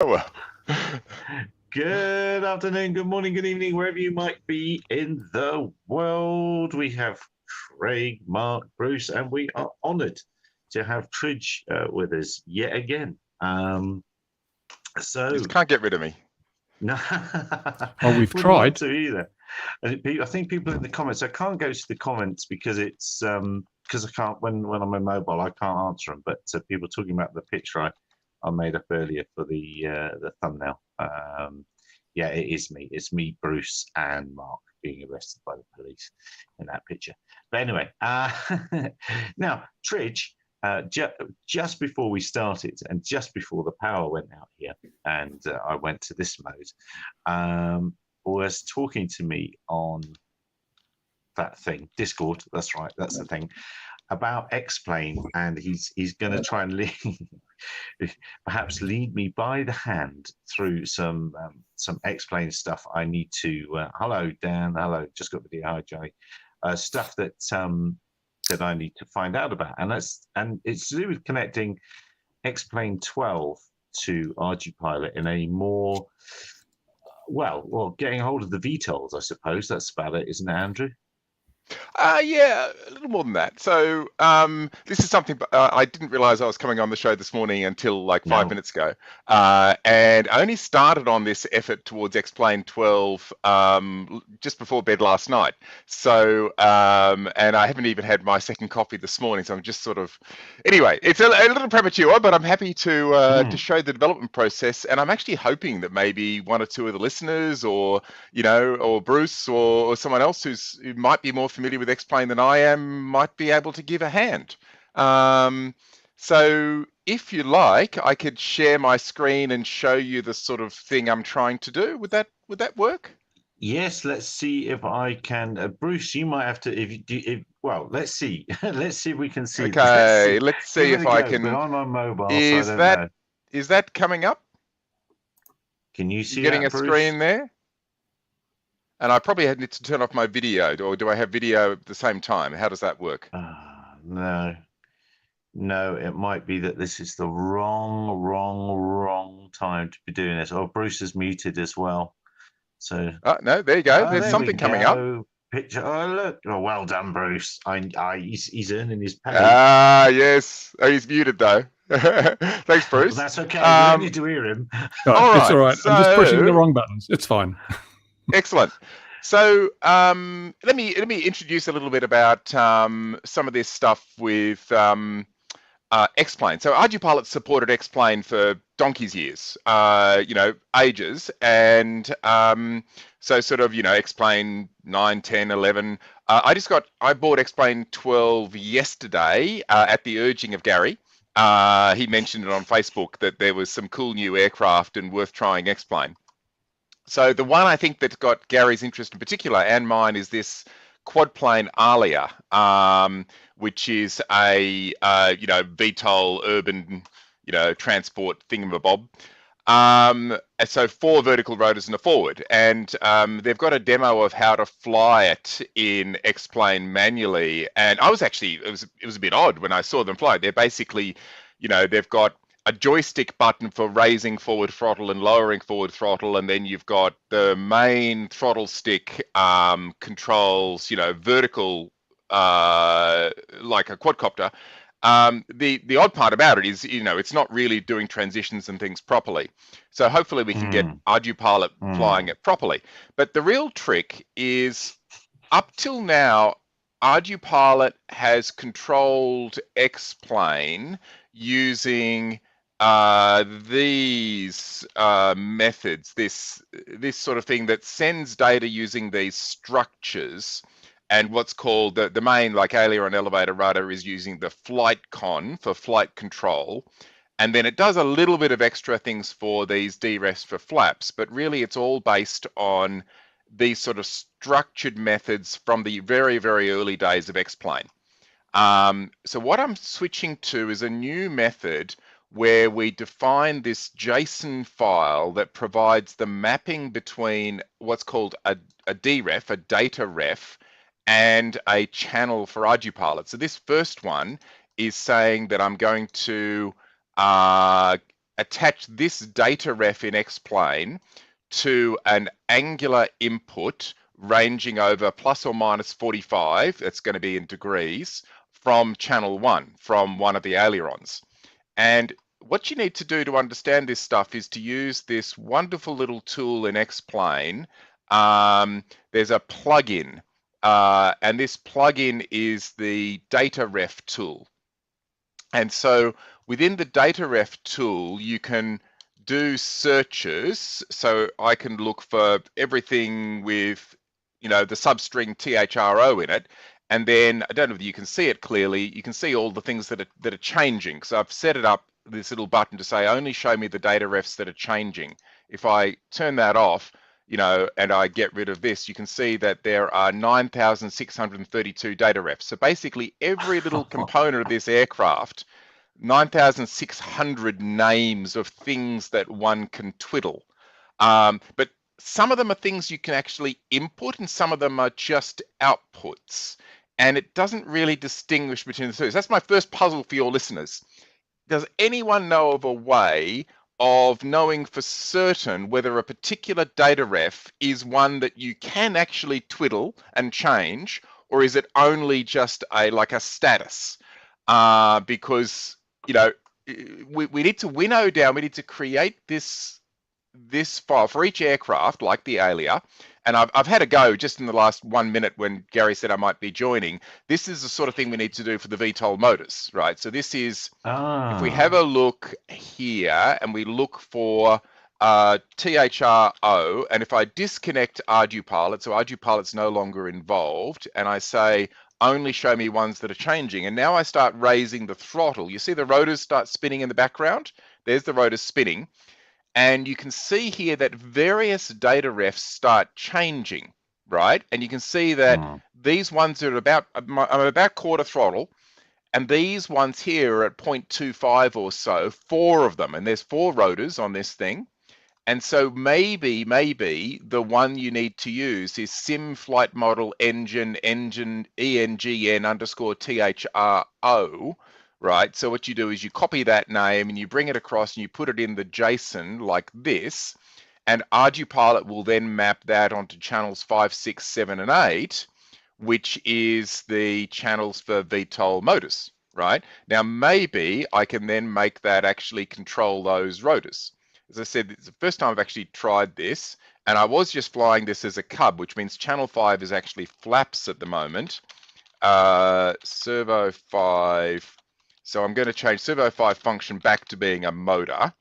Well, Good afternoon, good morning, good evening, wherever you might be in the world. We have Craig, Mark, Bruce, and we are honoured to have Tridge with us yet again. you just can't get rid of me. No, Well, we've wouldn't want tried. to either. I think people in the comments. I can't go to the comments because it's because I can't when I'm on mobile. I can't answer them. But people talking about the picture I made up earlier for the thumbnail. Yeah, it is me. It's me, Bruce, and Mark being arrested by the police in that picture. But anyway, now Tridge. Just before we started, and just before the power went out here, and I went to this mode, was talking to me on that thing, Discord. That's right, that's the thing about X-Plane, and he's going to try and perhaps lead me by the hand through some X-Plane stuff. I need to. Hello, Dan. Hello. Just got video. Hi, Johnny. Stuff that that I need to find out about, and it's to do with connecting X-Plane 12 to ArduPilot in a more well, getting hold of the VTOLs, I suppose. That's about it, isn't it, Andrew? Yeah, a little more than that. So this is something I didn't realize I was coming on the show this morning until like 5 minutes ago. And I only started on this effort towards X-Plane 12 just before bed last night. So, and I haven't even had my second coffee this morning. So I'm just sort of, anyway, it's a little premature, but I'm happy to show the development process. And I'm actually hoping that maybe one or two of the listeners or Bruce or someone else who might be more familiar with X-Plane than I am might be able to give a hand. So if you like, I could share my screen and show you the sort of thing I'm trying to do. Would that work? Yes, let's see if I can. Bruce, you might have to. Well, let's see. Let's see if we can see. Okay, let's see if I can. But I'm on mobile, so I don't know. Is that coming up? Can you see? Getting that, a screen there? And I probably need to turn off my video, or do I have video at the same time? How does that work? No, it might be that this is the wrong time to be doing this. Oh, Bruce is muted as well. So no, there you go. There's something coming up. Picture. Oh, look. Oh, well done, Bruce. He's earning his pay. Yes. Oh, he's muted though. Thanks, Bruce. Well, that's okay. We don't need to hear him. All right. It's all right. So, I'm just pushing the wrong buttons. It's fine. Excellent. So let me introduce a little bit about some of this stuff with X-Plane. So ArduPilot supported X-Plane for donkey's years, ages, and so sort of X-Plane 9, 10, 11. I bought X-Plane 12 yesterday at the urging of Gary. He mentioned it on Facebook that there was some cool new aircraft and worth trying X-Plane. So the one I think that got Gary's interest in particular and mine is this quadplane Alia, which is a VTOL urban transport thingamabob. So 4 vertical rotors and a forward, and they've got a demo of how to fly it in X-Plane manually. And I was actually it was a bit odd when I saw them fly. They're basically, they've got a joystick button for raising forward throttle and lowering forward throttle, and then you've got the main throttle stick controls, vertical like a quadcopter. The odd part about it is, it's not really doing transitions and things properly. So hopefully we can get ArduPilot flying it properly. But the real trick is, up till now, ArduPilot has controlled X-Plane using these methods, this sort of thing that sends data using these structures, and what's called the main, like aileron, elevator, rudder, is using the flight con for flight control, and then it does a little bit of extra things for these DREFs for flaps, but really it's all based on these sort of structured methods from the very, very early days of X-Plane. So what I'm switching to is a new method where we define this JSON file that provides the mapping between what's called a DREF, a data ref, and a channel for ArduPilot. So this first one is saying that I'm going to attach this data ref in X-Plane to an angular input ranging over plus or minus 45, that's going to be in degrees, from channel 1, from one of the ailerons. And what you need to do to understand this stuff is to use this wonderful little tool in X-Plane. There's a plugin, and this plugin is the data ref tool. And so within the data ref tool, you can do searches. So I can look for everything with, the substring THRO in it. And then, I don't know if you can see it clearly, you can see all the things that are changing. So I've set it up, this little button to say, only show me the data refs that are changing. If I turn that off, and I get rid of this, you can see that there are 9,632 data refs. So basically every little component of this aircraft, 9,600 names of things that one can twiddle. But some of them are things you can actually input and some of them are just outputs. And it doesn't really distinguish between the two. So that's my first puzzle for your listeners. Does anyone know of a way of knowing for certain whether a particular data ref is one that you can actually twiddle and change, or is it only just like a status? Because we need to winnow down. We need to create this file for each aircraft, like the ALIA. And I've had a go just in the last 1 minute when Gary said I might be joining. This is the sort of thing we need to do for the VTOL motors, right? So this is, if we have a look here and we look for THRO, and if I disconnect ArduPilot, so ArduPilot's no longer involved, and I say, only show me ones that are changing, and now I start raising the throttle. You see the rotors start spinning in the background? There's the rotors spinning. And you can see here that various data refs start changing, right? And you can see that these ones are I'm about quarter throttle, and these ones here are at 0.25 or so, 4 of them, and there's 4 rotors on this thing. And so maybe the one you need to use is sim flight model engine ENGN underscore THRO, right? So what you do is you copy that name and you bring it across and you put it in the JSON like this, and ArduPilot will then map that onto channels 5, 6, 7, and 8, which is the channels for VTOL motors, right? Now, maybe I can then make that actually control those rotors. As I said, it's the first time I've actually tried this, and I was just flying this as a cub, which means channel 5 is actually flaps at the moment. Servo 5. So I'm going to change Servo 5 function back to being a motor.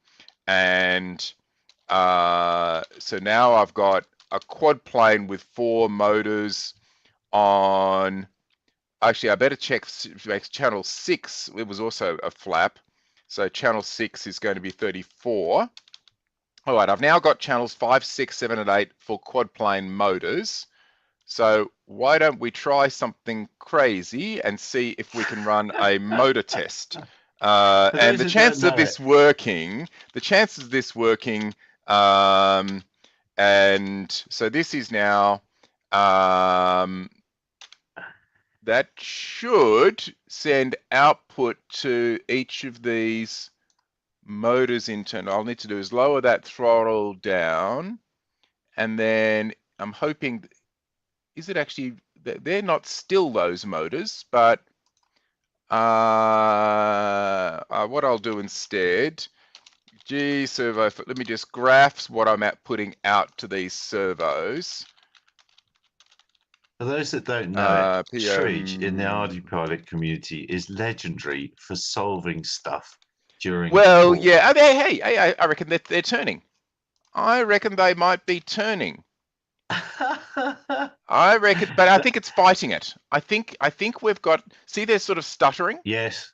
And so now I've got a quad plane with 4 motors on, actually I better check channel 6. It was also a flap. So channel 6 is going to be 34. All right, I've now got channels 5, 6, 7, and 8 for quad plane motors. So why don't we try something crazy and see if we can run a motor test? And the chances of this working, and so this is now, that should send output to each of these motors in turn. All I need to do is lower that throttle down, and then I'm hoping, is it actually, they're not still those motors, but what I'll do instead, servo, let me just graph what I'm putting out to these servos. For those that don't know, Shreej in the ArduPilot community is legendary for solving stuff during. Well, yeah. Hey, I reckon they're turning. I reckon they might be turning. I reckon, but I think it's fighting it. I think we've got. See, they're sort of stuttering. Yes.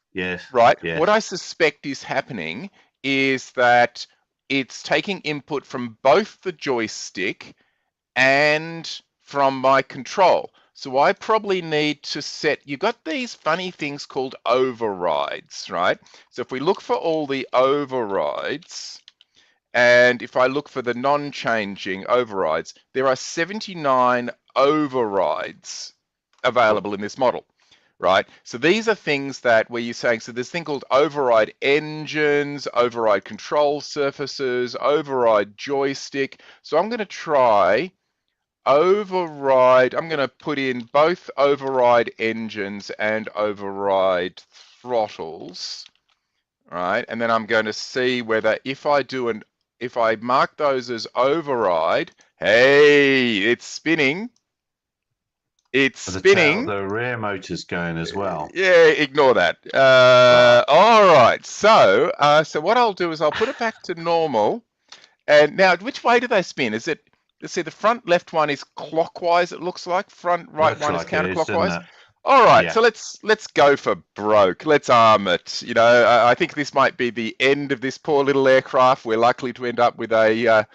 Right. Yes. What I suspect is happening is that it's taking input from both the joystick and from my control. So I probably need to set, you've got these funny things called overrides, right? So if we look for all the overrides, and if I look for the non-changing overrides, there are 79 overrides available in this model. right? So these are things that where you're saying, so there's a thing called override engines, override control surfaces, override joystick. So I'm going to try override. I'm going to put in both override engines and override throttles, right? And then I'm going to see whether if I mark those as override, hey, it's spinning. It's spinning. The rear motor's going as well. Yeah, ignore that. All right. So what I'll do is I'll put it back to normal. And now, which way do they spin? Is it? Let's see. The front left one is clockwise. It looks like front right one is counterclockwise. All right. So let's go for broke. Let's arm it. You know, I think this might be the end of this poor little aircraft. We're likely to end up with an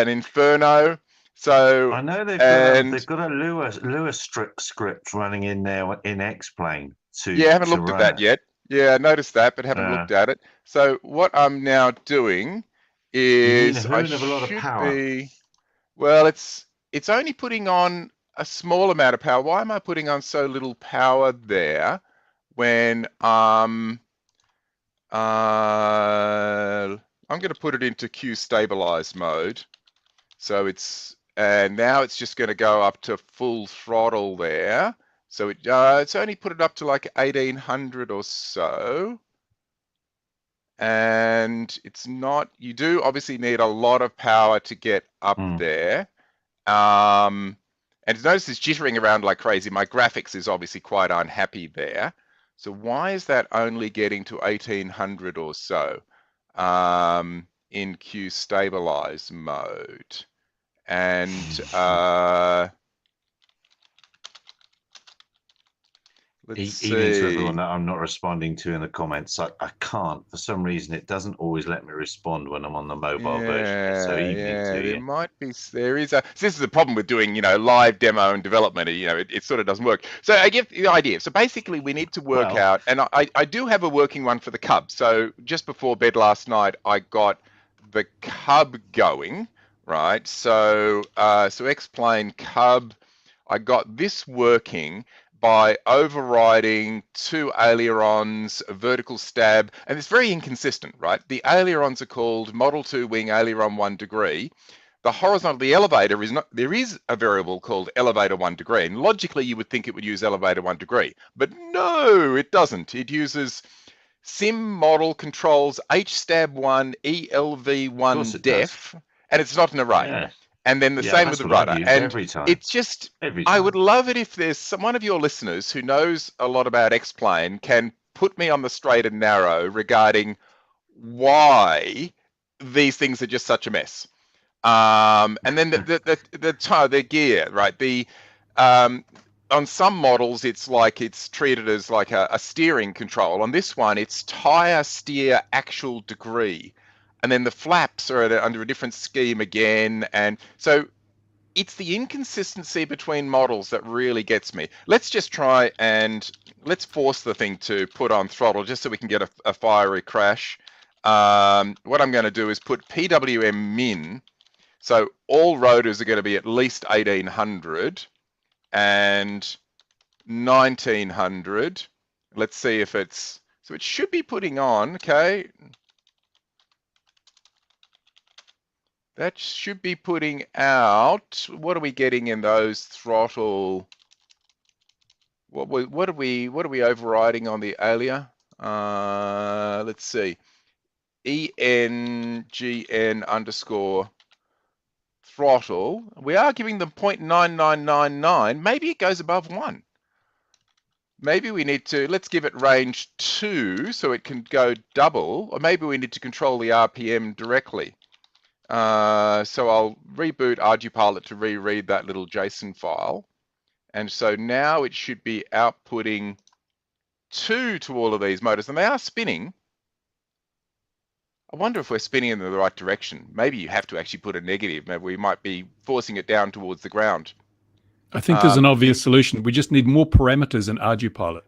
inferno. So I know they've got a Lewis script running in there in X-Plane too. Yeah, I haven't looked at that yet. Yeah, I noticed that, but haven't looked at it. So what I'm now doing is a lot of power. Well, it's only putting on a small amount of power. Why am I putting on so little power there when I'm going to put it into Q stabilized mode. So and now it's just going to go up to full throttle there. So it's only put it up to like 1800 or so. And it's not, you do obviously need a lot of power to get up there. And notice it's jittering around like crazy. My graphics is obviously quite unhappy there. So why is that only getting to 1800 or so in Q stabilize mode? And let's see. Even to everyone that I'm not responding to in the comments, I can't. For some reason, it doesn't always let me respond when I'm on the mobile version. So There is a. So this is the problem with doing, you know, live demo and development. You know, it sort of doesn't work. So I give the idea. So basically, we need to work out, and I do have a working one for the Cub. So just before bed last night, I got the Cub going. Right, so X-Plane Cub, I got this working by overriding two ailerons, a vertical stab, and it's very inconsistent, right? The ailerons are called Model 2 wing aileron 1 degree. The horizontal, the elevator is not, there is a variable called elevator 1 degree, and logically you would think it would use elevator 1 degree, but no, it doesn't. It uses sim model controls HSTAB1 ELV1 def. And it's not an array. Yeah. And then the same with the rudder. And it's just, I would love it if there's one of your listeners who knows a lot about X-Plane can put me on the straight and narrow regarding why these things are just such a mess. And then the gear, right? On some models, it's treated as like a steering control. On this one, it's tire steer actual degree. And then the flaps are under a different scheme again. And so it's the inconsistency between models that really gets me. Let's just try and let's force the thing to put on throttle just so we can get a fiery crash. What I'm going to do is put PWM min. So all rotors are going to be at least 1800 and 1900. Let's see if it's, so it should be putting on, okay. That should be putting out, what are we getting in those throttle? What are we overriding on the alia? Let's see. ENGN underscore throttle. We are giving them 0.9999. Maybe it goes above 1. Maybe we need to, let's give it range 2 so it can go double, or maybe we need to control the RPM directly. So I'll reboot ArduPilot to reread that little JSON file. And so now it should be outputting 2 to all of these motors, and they are spinning. I wonder if we're spinning in the right direction. Maybe you have to actually put a negative. Maybe we might be forcing it down towards the ground. I think there's an obvious solution. We just need more parameters in ArduPilot.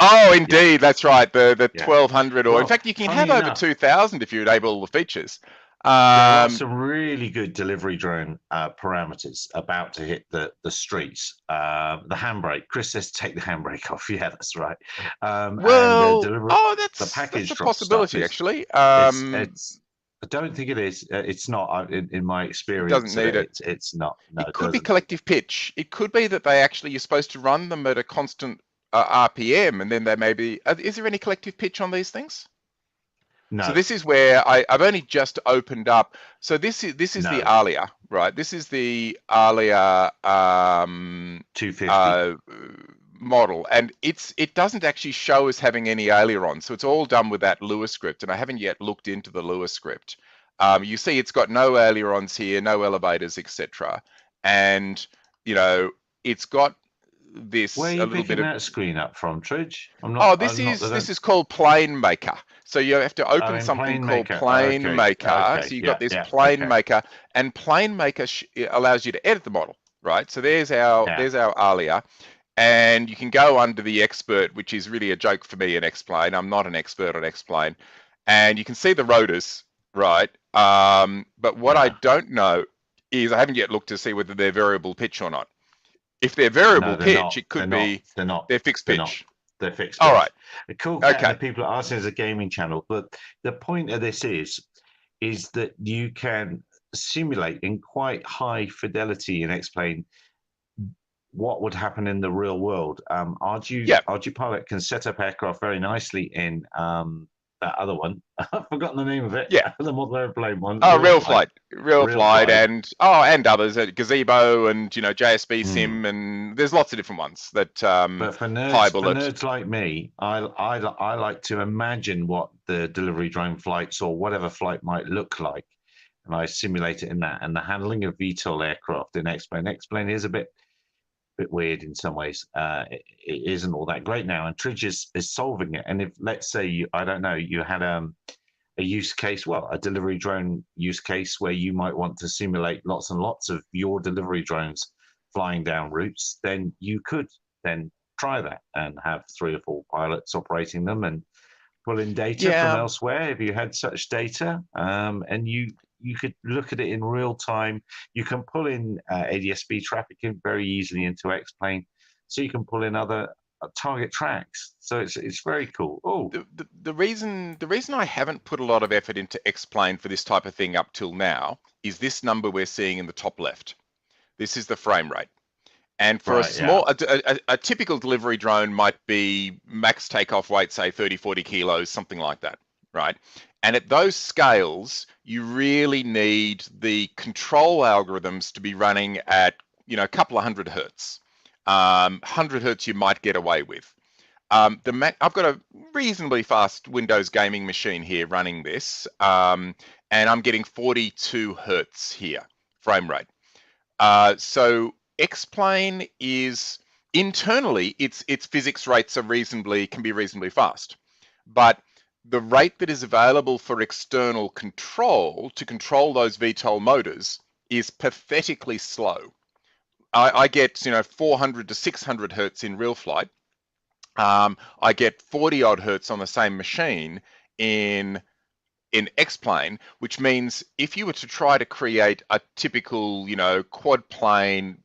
Oh, indeed. That's right. The 1200, or in fact, you can have over 2000 if you enable all the features. are some really good delivery drone parameters about to hit the streets. The handbrake. Chris says take the handbrake off. Yeah, that's right. Well, oh, the that's package a drop possibility stuff actually. it's I don't think it is. It's not. In my It doesn't experience of need it, it. it's not. No, It it could be doesn't. collective pitch. It could be that they actually you're supposed to run them at a constant RPM, and then they may be. Is there any collective pitch on these things? So No, this is where I've only just opened up. So this is no. the Alia, right? This is the Alia 250. model, and it doesn't actually show us having any ailerons. So it's all done with that Lua script, and I haven't yet looked into the Lua script. You see, it's got no ailerons here, no elevators, etc. And you know, it's got this Where are a you little bit picking of. that screen up from, Tridge? Oh, this is called Plane Maker. So you have to open in something Plane called Maker. Plane Okay, Maker. okay, So you've yeah, got this yeah, Plane okay. Maker, and Plane Maker allows you to edit the model, right? So there's our Alia, and you can go under the expert, which is really a joke for me in X-Plane. I'm not an expert on X-Plane, and you can see the rotors, right? But what I don't know is I haven't yet looked to see whether they're variable pitch or not. If they're variable pitch, it could be they're fixed pitch. They're fixed. All right. The cool cat and the people are asking as a gaming channel, but the point of this is that you can simulate in quite high fidelity and explain what would happen in the real world. ArduPilot can set up aircraft very nicely in that other one. I've forgotten the name of it. Yeah. The model airplane one. Oh, Real Flight, and others, Gazebo, and JSB Sim, and there's lots of different ones that. But for nerds like me, I like to imagine what the delivery drone flights or whatever flight might look like, and I simulate it in that. And the handling of VTOL aircraft in X-Plane. X-Plane is a bit weird in some ways. It isn't all that great now, and Tridge is solving it. And if, let's say, you had a use case, a delivery drone use case where you might want to simulate lots and lots of your delivery drones flying down routes, then you could then try that and have 3 or 4 pilots operating them and pull in data from elsewhere if you had such data, and you could look at it in real time. You can pull in ADS-B traffic in very easily into X-Plane, so you can pull in other target tracks. So it's very cool. Oh, the reason I haven't put a lot of effort into X-Plane for this type of thing up till now is this number we're seeing in the top left. This is the frame rate. And for a typical delivery drone might be max takeoff weight, say 30, 40 kilos, something like that, right? And at those scales, you really need the control algorithms to be running at, a couple of 100 hertz. 100 hertz you might get away with. I've got a reasonably fast Windows gaming machine here running this, and I'm getting 42 hertz here, frame rate. So X-Plane is internally, its physics rates can be reasonably fast, but the rate that is available for external control to control those VTOL motors is pathetically slow. I get 400 to 600 hertz in real flight. I get 40 odd hertz on the same machine in X-Plane, which means if you were to try to create a typical quad plane,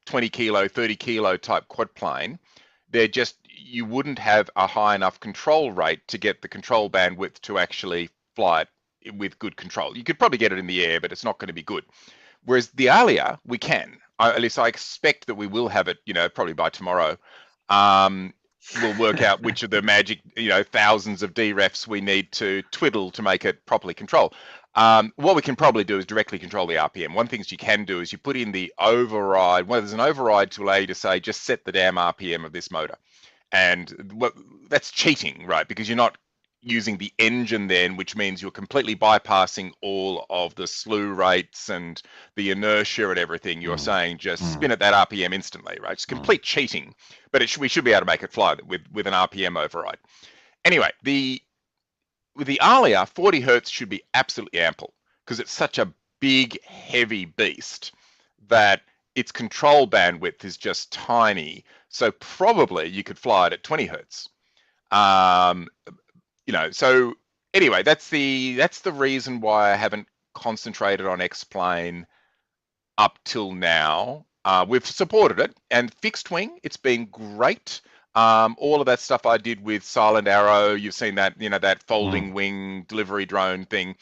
20 kilo, 30 kilo type quad plane, you wouldn't have a high enough control rate to get the control bandwidth to actually fly it with good control. You could probably get it in the air, but it's not going to be good. Whereas the Alia, we can. At least I expect that we will have it, probably by tomorrow. We'll work out which of the magic, thousands of DREFs we need to twiddle to make it properly control. What we can probably do is directly control the RPM. One thing you can do is you put in the override. Well, there's an override to allow you to say, just set the damn RPM of this motor. And that's cheating, right? Because you're not using the engine then, which means you're completely bypassing all of the slew rates and the inertia and everything. You're saying just spin at that RPM instantly, right? It's complete cheating, but we should be able to make it fly with an RPM override. Anyway, with the Alia, 40 hertz should be absolutely ample because it's such a big, heavy beast that its control bandwidth is just tiny. So probably you could fly it at 20 hertz. So anyway, that's the reason why I haven't concentrated on X-Plane up till now. We've supported it, and fixed wing, it's been great. All of that stuff I did with Silent Arrow, you've seen that, that folding wing delivery drone thing.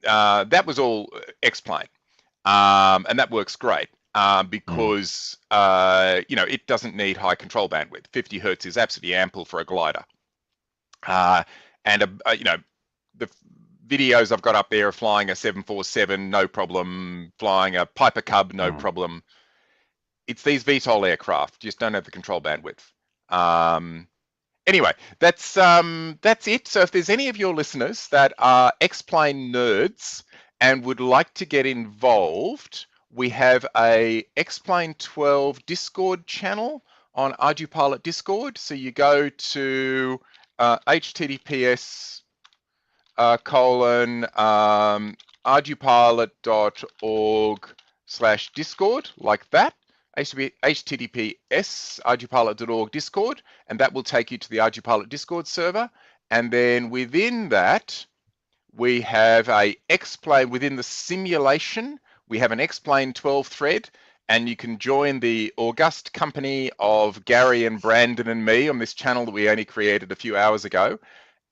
That was all X-Plane, and that works great because it doesn't need high control bandwidth. 50 hertz is absolutely ample for a glider. And the videos I've got up there of flying a 747, no problem. Flying a Piper Cub, no problem. It's these VTOL aircraft just don't have the control bandwidth. Anyway, that's it. So if there's any of your listeners that are X-Plane nerds and would like to get involved, we have a X-Plane 12 Discord channel on ArduPilot Discord. So you go to https ardupilot.org/discord, like that. https ardupilot.org Discord, and that will take you to the ArduPilot Discord server. And then within that, we have a X-Plane within the simulation. We have an X-Plane 12 thread, and you can join the august company of Gary and Brandon and me on this channel that we only created a few hours ago.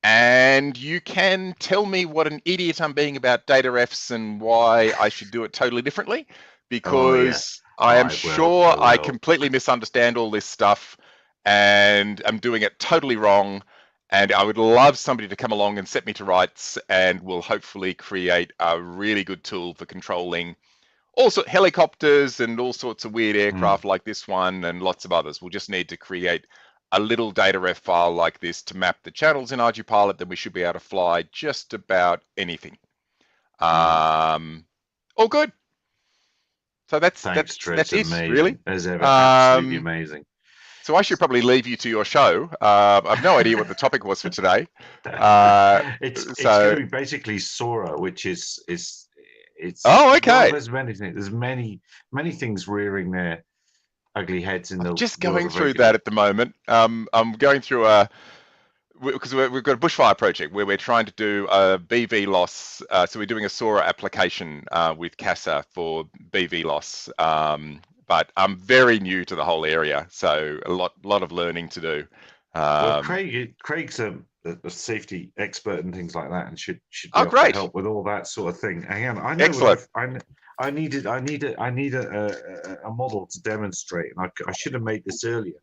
And you can tell me what an idiot I'm being about data refs and why I should do it totally differently, because I am sure I completely misunderstand all this stuff and I'm doing it totally wrong. And I would love somebody to come along and set me to rights, and we'll hopefully create a really good tool for controlling also helicopters and all sorts of weird aircraft like this one and lots of others. We'll just need to create a little data ref file like this to map the channels in ArduPilot, then we should be able to fly just about anything. All good. So that's it, really. As ever, absolutely amazing. So I should probably leave you to your show. I've no idea what the topic was for today. It's going to be basically SORA, which is oh, okay. Well, there's many things. There's many things rearing their ugly heads in the. Just going through that at the moment. I'm going through because we've got a bushfire project where we're trying to do a BV loss. So we're doing a SORA application with CASA for BV loss. But I'm very new to the whole area, so a lot of learning to do. Well, Craig's a safety expert and things like that, and should be able to help with all that sort of thing. Hang on, I know. Excellent. I need a model to demonstrate, and I should have made this earlier.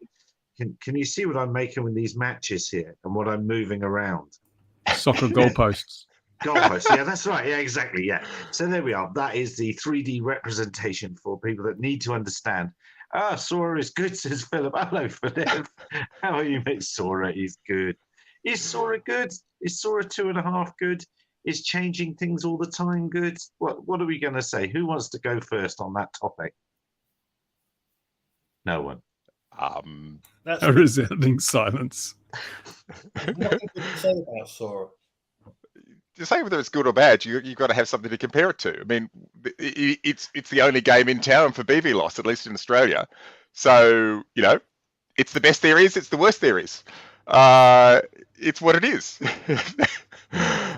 Can you see what I'm making with these matches here and what I'm moving around? Soccer goalposts. Goalposts, yeah, that's right. Yeah, exactly. Yeah. So there we are. That is the 3D representation for people that need to understand. SORA is good, says Philip. Hello, Philip. How are you, mate? SORA is good. Is SORA good? Is SORA 2.5 good? Is changing things all the time good? What are we going to say? Who wants to go first on that topic? No one. That's a resounding silence. Nothing to say about SORA. To say whether it's good or bad, you've got to have something to compare it to. I mean, it's the only game in town for BV loss, at least in Australia. So, it's the best there is, it's the worst there is. It's what it is.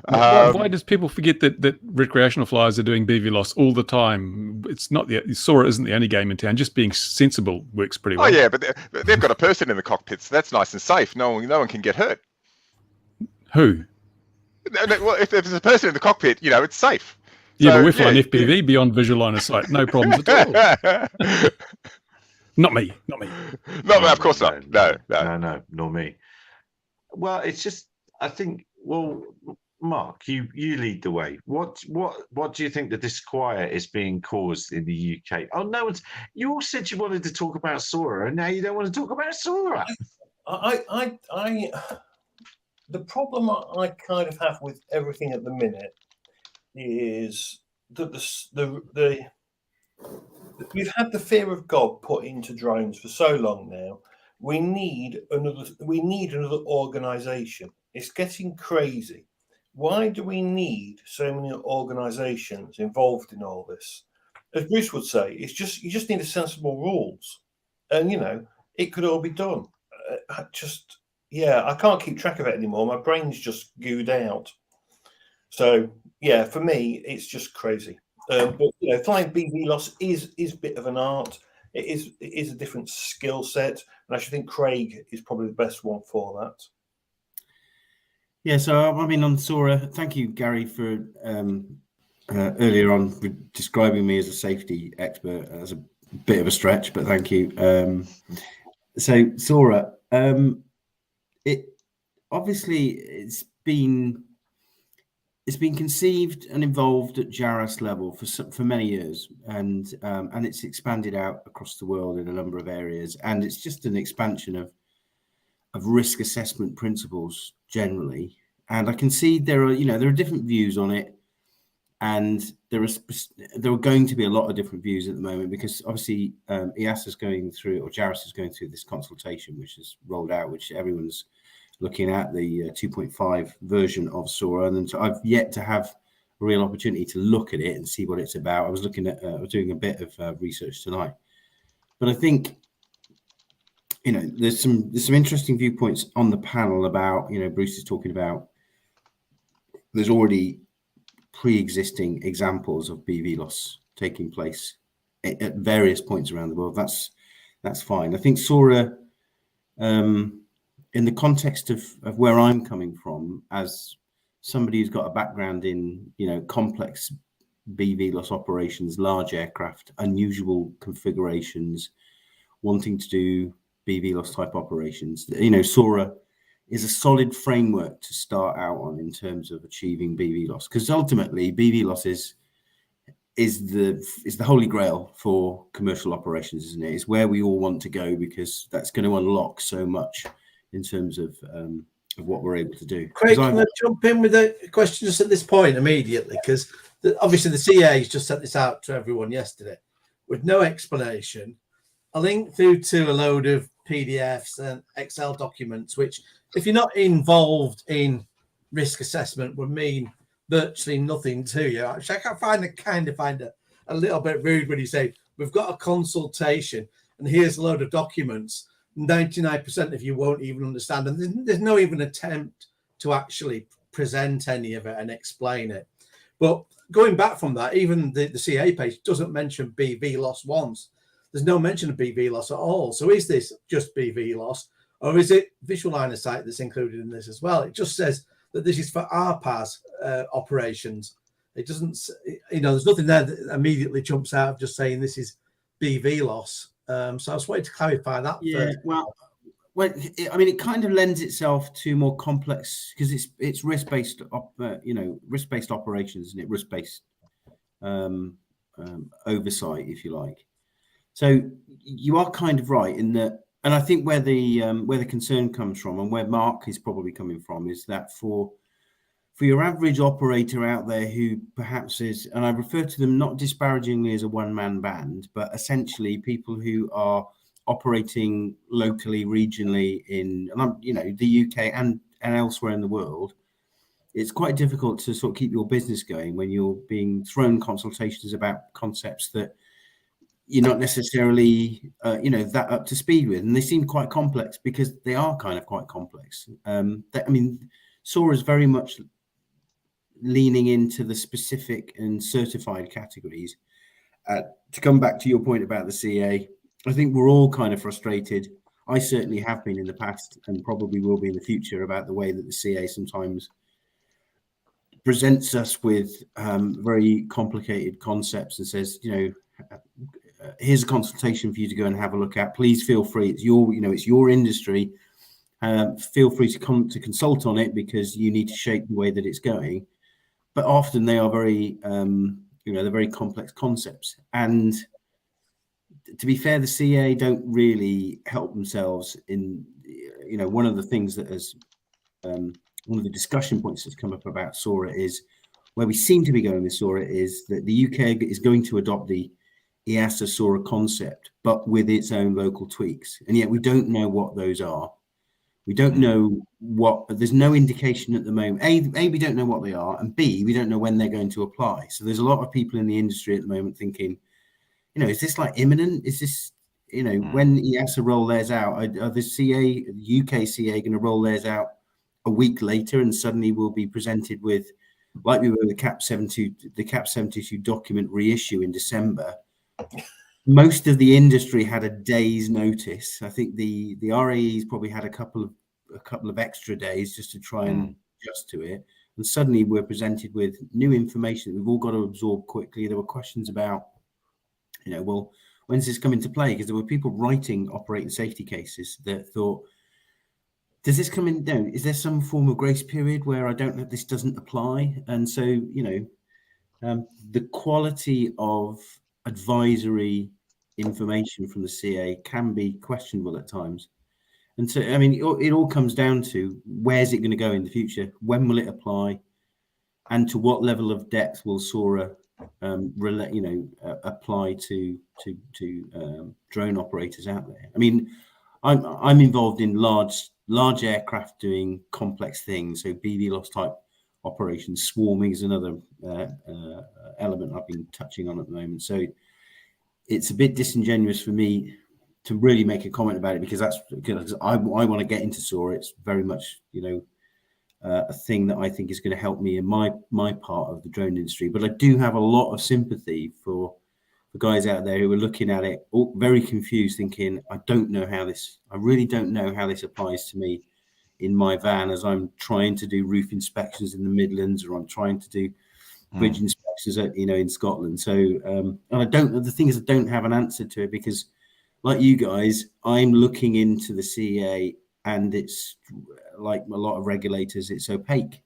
Why does people forget that recreational flyers are doing BV loss all the time? It's not SORA isn't the only game in town. Just being sensible works pretty well. Oh yeah, but they've got a person in the cockpit, so that's nice and safe. No one can get hurt. Who? Well, if there's a person in the cockpit, it's safe. Yeah, but we're flying FPV beyond visual line of sight. No problems at all. Not me. No, of course not. No, nor me. Well, it's just, I think, Mark, you lead the way. What do you think the disquiet is being caused in the UK? Oh, no one's. You all said you wanted to talk about SORA, and now you don't want to talk about SORA. The problem I kind of have with everything at the minute is that we've had the fear of God put into drones for so long now. We need another organisation. It's getting crazy. Why do we need so many organisations involved in all this? As Bruce would say, you just need a sensible rules, and it could all be done. I can't keep track of it anymore. My brain's just gooed out. So yeah, for me, it's just crazy. But flying BV loss is a bit of an art. It is a different skill set, and I should think Craig is probably the best one for that. Yeah, so I mean, on SORA, thank you, Gary, for earlier on describing me as a safety expert. As a bit of a stretch, but thank you. So SORA, it obviously it's been conceived and involved at JARAS level for many years, and it's expanded out across the world in a number of areas, and it's just an expansion of risk assessment principles generally. And I can see there are different views on it, and there are going to be a lot of different views at the moment, because obviously EASA is going through, or JARAS is going through this consultation which is rolled out, which everyone's looking at, the 2.5 version of SORA, and then so I've yet to have a real opportunity to look at it and see what it's about. I was doing a bit of research tonight, but I think there's some interesting viewpoints on the panel about, Bruce is talking about there's already pre-existing examples of BV loss taking place at various points around the world. That's fine. I think SORA, in the context of where I'm coming from, as somebody who's got a background in complex BV loss operations, large aircraft, unusual configurations, wanting to do BV loss type operations, SORA is a solid framework to start out on in terms of achieving BV loss, because ultimately BV loss is the holy grail for commercial operations, isn't it? It's where we all want to go, because that's going to unlock so much in terms of what we're able to do. Craig, can I jump in with a question just at this point immediately? Because obviously the CAA has just sent this out to everyone yesterday with no explanation, a link through to a load of PDFs and Excel documents, which, if you're not involved in risk assessment, would mean virtually nothing to you. Actually, I can find it a little bit rude when you say we've got a consultation and here's a load of documents. 99% of you won't even understand, and there's no even attempt to actually present any of it and explain it. But going back from that, even the CAA page doesn't mention BV loss once. There's no mention of BV loss at all. So is this just BV loss, or is it visual line of sight that's included in this as well? It just says that this is for RPAS operations. It doesn't, there's nothing there that immediately jumps out of just saying this is BV loss. So I just wanted to clarify that. Yeah, first. well, it kind of lends itself to more complex, because it's risk-based, risk-based operations, isn't it? Risk-based oversight, if you like. So you are kind of right in that, and I think where the concern comes from, and where Mark is probably coming from, is that for your average operator out there who perhaps is, and I refer to them not disparagingly as a one-man band, but essentially people who are operating locally, regionally in the UK and elsewhere in the world, it's quite difficult to sort of keep your business going when you're being thrown consultations about concepts that you're not necessarily that up to speed with, and they seem quite complex because they are kind of quite complex. SORA is very much leaning into the specific and certified categories. To come back to your point about the CA, I think we're all kind of frustrated. I certainly have been in the past, and probably will be in the future, about the way that the CA sometimes presents us with very complicated concepts and says, here's a consultation for you to go and have a look at. Please feel free. It's your industry. Feel free to consult on it, because you need to shape the way that it's going. But often they are very, they're very complex concepts. And to be fair, the CA don't really help themselves in, one of the things that has, one of the discussion points that's come up about SORA is, where we seem to be going with SORA, is that the UK is going to adopt the EASA SORA concept, but with its own local tweaks. And yet we don't know what those are. We don't know there's no indication at the moment. A, we don't know what they are, and B, we don't know when they're going to apply. So there's a lot of people in the industry at the moment thinking, is this like imminent? Is this, when EASA roll theirs out, are the UK CA going to roll theirs out a week later, and suddenly we'll be presented with like we were with the CAP 72 document reissue in December. Most of the industry had a day's notice. I think the RAEs probably had a couple of extra days just to try and adjust to it. And suddenly we're presented with new information that we've all got to absorb quickly. There were questions about, well, when's this come into play? Because there were people writing operating safety cases that thought, does this come in? No, is there some form of grace period where I don't know, this doesn't apply? And so, the quality of advisory information from the CA can be questionable at times. And so, I mean, it all comes down to where's it going to go in the future? When will it apply? And to what level of depth will SORA apply to drone operators out there? I mean, I'm involved in large aircraft doing complex things. So BVLOS type operations, swarming is another element I've been touching on at the moment. So it's a bit disingenuous for me to really make a comment about it, because I want to get into SORA. It's very much, a thing that I think is going to help me in my part of the drone industry. But I do have a lot of sympathy for the guys out there who are looking at it all very confused, thinking, I really don't know how this applies to me in my van as I'm trying to do roof inspections in the Midlands, or I'm trying to do bridge inspections, in Scotland. So, and the thing is, I don't have an answer to it, because like you guys, I'm looking into the CEA, and it's like a lot of regulators, it's opaque,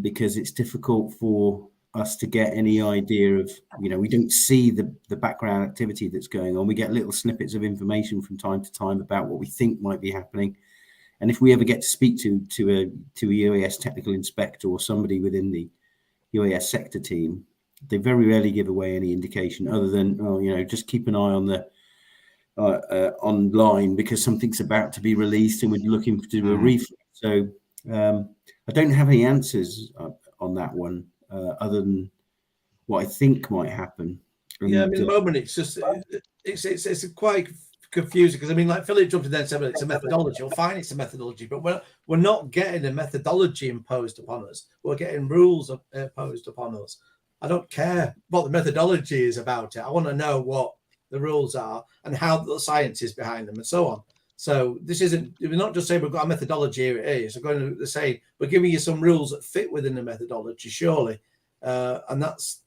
because it's difficult for us to get any idea of, we don't see the background activity that's going on. We get little snippets of information from time to time about what we think might be happening. And if we ever get to speak to a UAS technical inspector or somebody within the UAS sector team, they very rarely give away any indication other than, just keep an eye on the online, because something's about to be released and we're looking to do a refresh. So I don't have any answers on that one, other than what I think might happen. And, at the moment it's just it's quite confusing, because I mean, like Philip jumped in there and said, well, it's a methodology. Well, fine, it's a methodology, but we're not getting a methodology imposed upon us. We're getting rules imposed upon us. I don't care what the methodology is about it. I want to know what the rules are and how the science is behind them and so on. So we're not just saying we've got a methodology, here it is. We're going to say we're giving you some rules that fit within the methodology, surely. And that's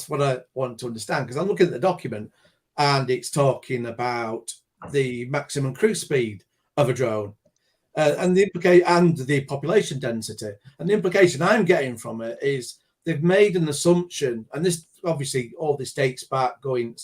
what I want to understand, because I'm looking at the document and it's talking about the maximum cruise speed of a drone and the population density. And the implication I'm getting from it is they've made an assumption, and this obviously all this dates back going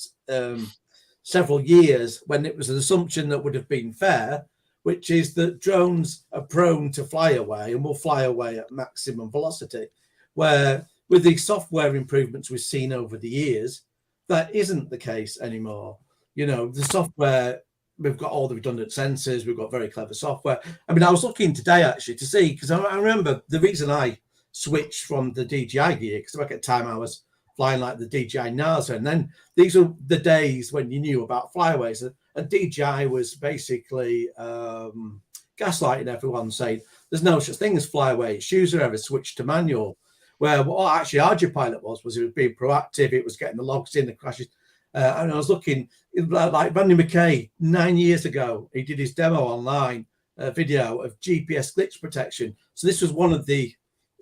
several years, when it was an assumption that would have been fair, which is that drones are prone to fly away and will fly away at maximum velocity, where with the software improvements we've seen over the years, that isn't the case anymore. The software, we've got all the redundant sensors, we've got very clever software. I mean, I was looking today actually to see, because I remember the reason I switched from the DJI gear, because back at the time I was flying like the DJI NASA, and then these are the days when you knew about flyaways, and DJI was basically gaslighting everyone, saying there's no such thing as flyaway, shoes are ever switched to manual. Where what actually ArduPilot was it was being proactive, it was getting the logs in, the crashes. And I was looking, like Randy McKay, 9 years ago, he did his demo online, video of GPS glitch protection. So this was one of the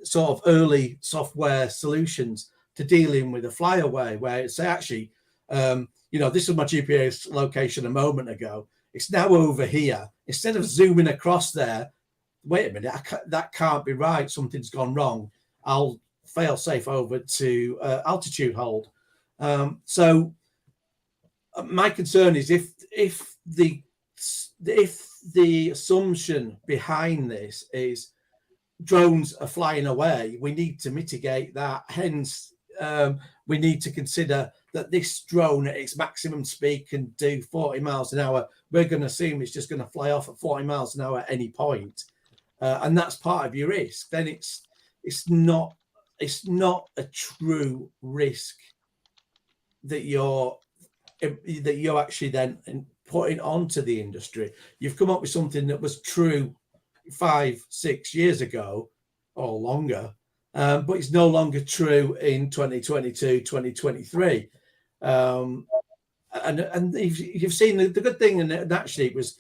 sort of early software solutions to dealing with a flyaway, where it's actually, this was my GPS location a moment ago. It's now over here. Instead of zooming across there, wait a minute, that can't be right. Something's gone wrong. I'll fail safe over to altitude hold. So my concern is if the assumption behind this is drones are flying away, we need to mitigate that. Hence, we need to consider that this drone at its maximum speed can do 40 miles an hour. We're going to assume it's just going to fly off at 40 miles an hour at any point. And that's part of your risk. Then it's not a true risk that you're actually then putting onto the industry. You've come up with something that was true 5-6 years ago or longer, but it's no longer true in 2022, 2023. And you've seen the good thing, and actually it was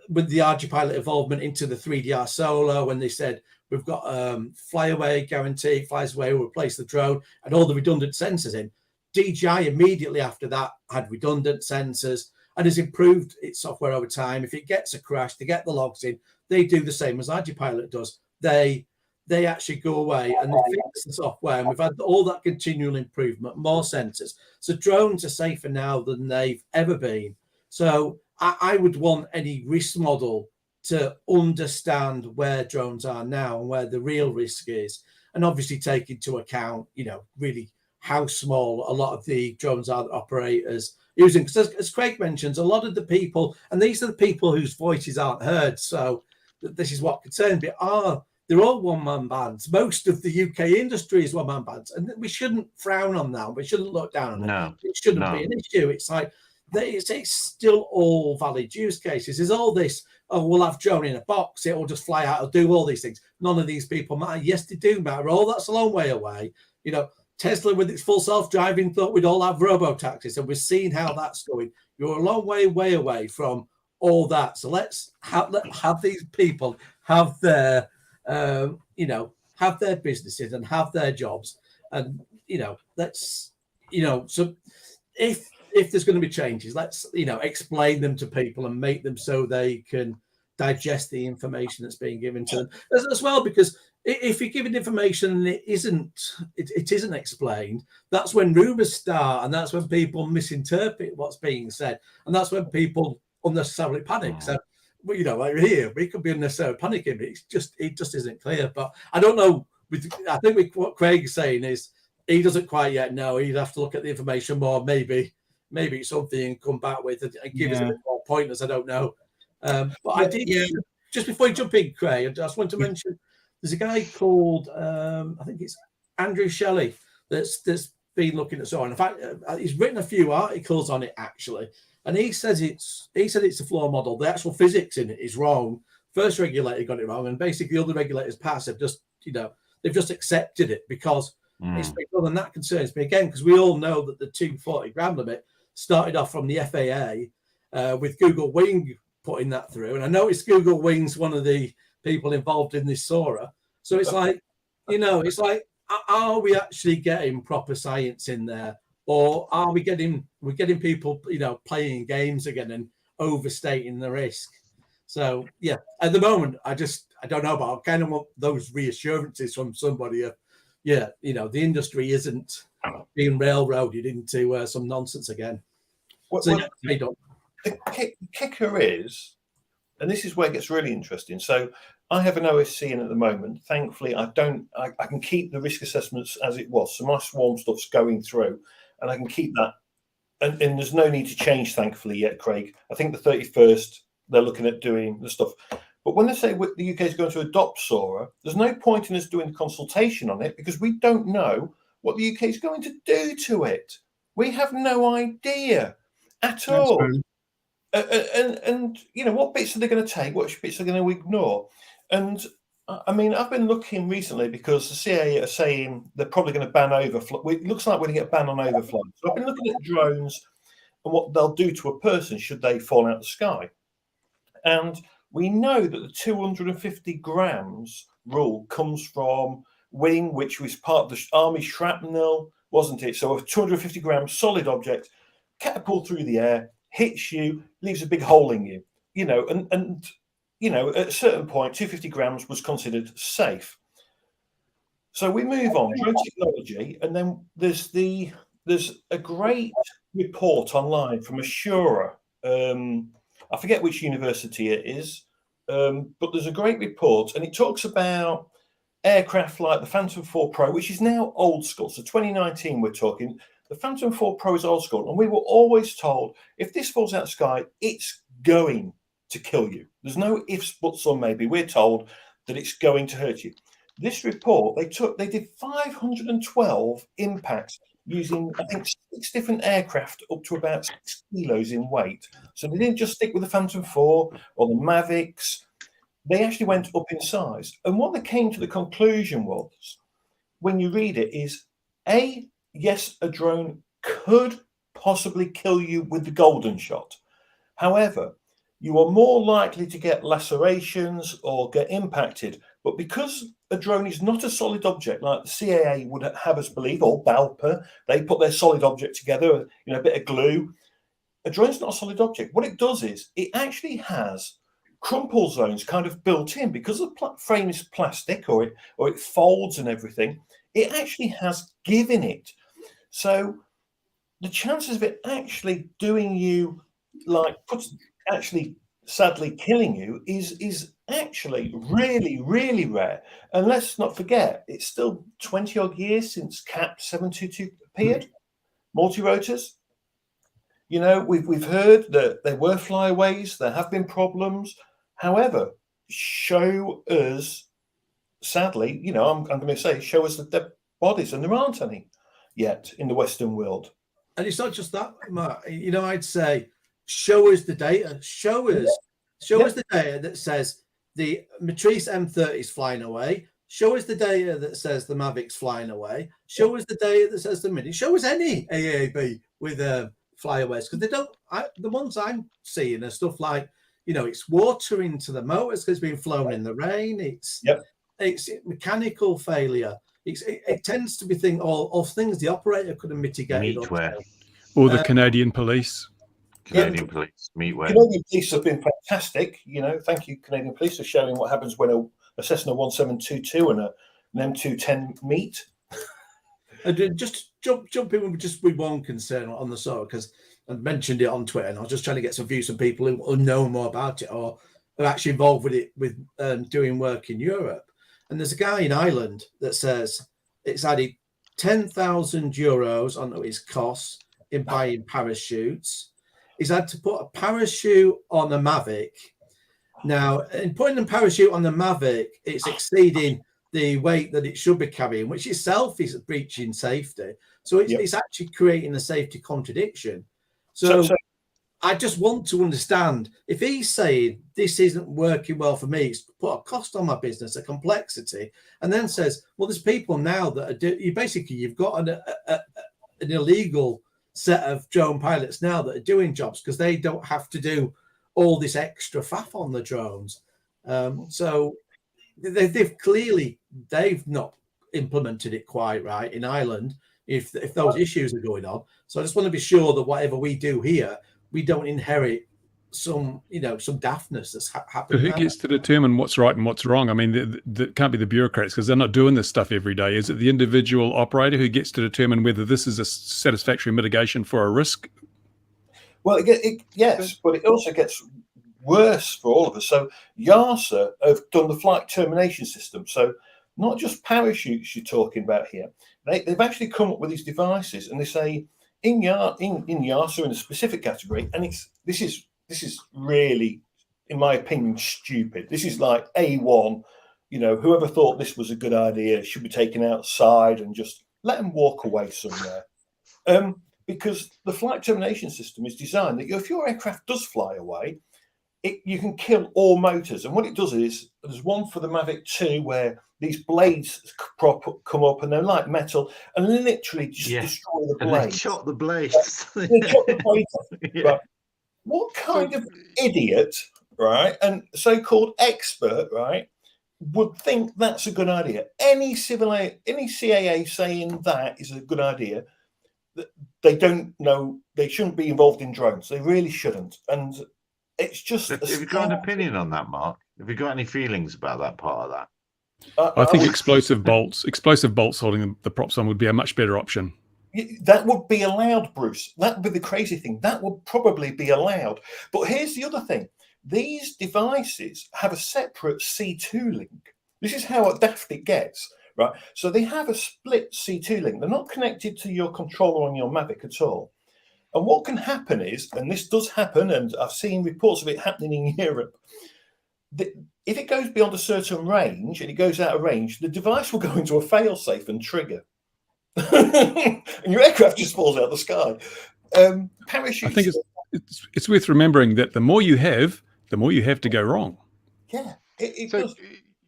with the ArduPilot involvement into the 3DR Solar, when they said we've got flyaway guarantee, flies away, will replace the drone, and all the redundant sensors in. DJI immediately after that had redundant sensors and has improved its software over time. If it gets a crash, they get the logs in. They do the same as ArduPilot does. They actually go away and they fix the software, and we've had all that continual improvement, more sensors. So drones are safer now than they've ever been. So I would want any risk model to understand where drones are now and where the real risk is, and obviously take into account, really how small a lot of the drones are that operators using. Because as Craig mentions, a lot of the people, and these are the people whose voices aren't heard, so this is what concerns me, they're all one-man bands. Most of the UK industry is one-man bands, and we shouldn't frown on that. We shouldn't look down on it. It shouldn't be an issue. It's like, it's still all valid use cases. There's all this, we'll have drone in a box, it will just fly out, it'll do all these things. None of these people matter. Yes, they do matter. Oh, that's a long way away. Tesla with its full self-driving thought we'd all have robo-taxis, and we're seeing how that's going. You're a long way away from all that. So let's have these people have their have their businesses and have their jobs, and so if there's going to be changes, let's explain them to people and make them so they can digest the information that's being given to them as well. Because if you're giving information and it isn't explained, that's when rumors start, and that's when people misinterpret what's being said, and that's when people unnecessarily panic. So like here, we could be unnecessarily panicking, but it just isn't clear. But I don't know. I think what Craig's saying is he doesn't quite yet know. He'd have to look at the information more, maybe it's something and come back with and give us a bit more pointers. I don't know. But I did, just before you jump in, Craig, I just want to mention there's a guy called I think it's Andrew Shelley that's been looking at SORA. In fact, he's written a few articles on it actually. And he said it's a flaw model. The actual physics in it is wrong. First regulator got it wrong, and basically other regulators past have just, they've just accepted it because it's big. And that concerns me again, because we all know that the 240 gram limit started off from the FAA with Google Wing putting that through. And I know it's Google Wing's one of the people involved in this SORA. So it's like, are we actually getting proper science in there? Or are we getting people, playing games again and overstating the risk? So yeah, at the moment, I don't know, but I kind of want those reassurances from somebody of, the industry isn't being railroaded into some nonsense again. The kicker is, and this is where it gets really interesting. So I have an OSC in at the moment. Thankfully, I can keep the risk assessments as it was. So my swarm stuff's going through, and I can keep that. And there's no need to change, thankfully, yet, Craig. I think the 31st, they're looking at doing the stuff. But when they say the UK is going to adopt SORA, there's no point in us doing the consultation on it because we don't know what the UK is going to do to it. We have no idea at all. And what bits are they going to take? What bits are they going to ignore? And I mean, I've been looking recently because the CAA are saying they're probably going to ban overflight. It looks like we're going to get a ban on overflight. So I've been looking at drones and what they'll do to a person should they fall out of the sky. And we know that the 250 grams rule comes from wing, which was part of the army shrapnel, wasn't it? So a 250 gram solid object catapult through the air, hits you, leaves a big hole in you, and at a certain point, 250 grams was considered safe. So we move on, drone technology, and then there's a great report online from a SORA. I forget which university it is, but there's a great report, and it talks about aircraft like the Phantom 4 Pro, which is now old school. So 2019, we're talking. The Phantom 4 Pro is old school, and we were always told if this falls out of the sky, it's going to kill you. There's no ifs, buts, or maybe. We're told that it's going to hurt you. This report, they did 512 impacts using, I think, 6 different aircraft up to about 6 kilos in weight. So they didn't just stick with the Phantom 4 or the Mavics. They actually went up in size. And what they came to the conclusion was when you read it is, yes, a drone could possibly kill you with the golden shot. However, you are more likely to get lacerations or get impacted. But because a drone is not a solid object like the CAA would have us believe, or BALPA, they put their solid object together, a bit of glue. A drone's not a solid object. What it does is it actually has crumple zones kind of built in because the frame is plastic or it folds and everything. It actually has give in it. So the chances of it actually doing you, actually sadly killing you is actually really, really rare. And let's not forget, it's still 20 odd years since CAP 722 appeared, multi-rotors. We've heard that there were flyaways, there have been problems. However, show us, sadly, I'm going to say, show us the dead bodies, and there aren't any yet in the Western world. And it's not just that, Mark. I'd say, show us the data. Show us the data that says the Matrice M30 is flying away. Show us the data that says the Mavic's flying away. Show us the data that says the Mini. Show us any AAB with flyaways, because they don't. The ones I'm seeing are stuff like, it's water into the motors because it's been flown in the rain. It's mechanical failure. It tends to be all things the operator could have mitigated. Meatware. Or the Canadian police. Canadian police, meatware. Canadian police have been fantastic. Thank you, Canadian police, for showing what happens when a Cessna 1722 and an M210 meet. And just jump in with one concern on the SORA, because I mentioned it on Twitter, and I was just trying to get some views from people who know more about it or are actually involved with it, with doing work in Europe. And there's a guy in Ireland that says it's added €10,000 onto his costs in buying parachutes. He's had to put a parachute on a Mavic. Now, in putting a parachute on the Mavic, it's exceeding the weight that it should be carrying, which itself is breaching safety. So it's actually creating a safety contradiction. So I just want to understand, if he's saying this isn't working well for me, it's put a cost on my business, a complexity, and then says, well, there's people now that are you've got an illegal set of drone pilots now that are doing jobs because they don't have to do all this extra faff on the drones. So they've not implemented it quite right in Ireland if those issues are going on. So I just want to be sure that whatever we do here, we don't inherit some daftness that's happening. Who gets to determine what's right and what's wrong? I mean, it can't be the bureaucrats, because they're not doing this stuff every day. Is it the individual operator who gets to determine whether this is a satisfactory mitigation for a risk? Well, yes, but it also gets worse for all of us. So YASA have done the flight termination system. So not just parachutes you're talking about here. They've actually come up with these devices, and they say in YASA in a specific category, and this is really, in my opinion, stupid. This is like A1. Whoever thought this was a good idea should be taken outside and just let them walk away somewhere. Because the flight termination system is designed that if your aircraft does fly away, you can kill all motors. And what it does is, there's one for the Mavic 2 where these blades come up and they're like metal and literally just destroy the blades. And they chop the blades. They chop the blades. Right. What kind of idiot, right, and so-called expert, right, would think that's a good idea? Any CAA saying that is a good idea, they don't know, they shouldn't be involved in drones. They really shouldn't. And it's just... Have you got an opinion on that, Mark? Have you got any feelings about that part of that? I think explosive bolts holding the props on would be a much better option. That would be allowed, Bruce. That would be the crazy thing. That would probably be allowed. But here's the other thing. These devices have a separate C2 link. This is how daft it gets, right? So they have a split C2 link. They're not connected to your controller on your Mavic at all. And what can happen is, and this does happen, and I've seen reports of it happening in Europe, if it goes beyond a certain range and it goes out of range, the device will go into a fail-safe and trigger. And your aircraft just falls out of the sky. Parachutes. I think it's worth remembering that the more you have to go wrong. Yeah, it does.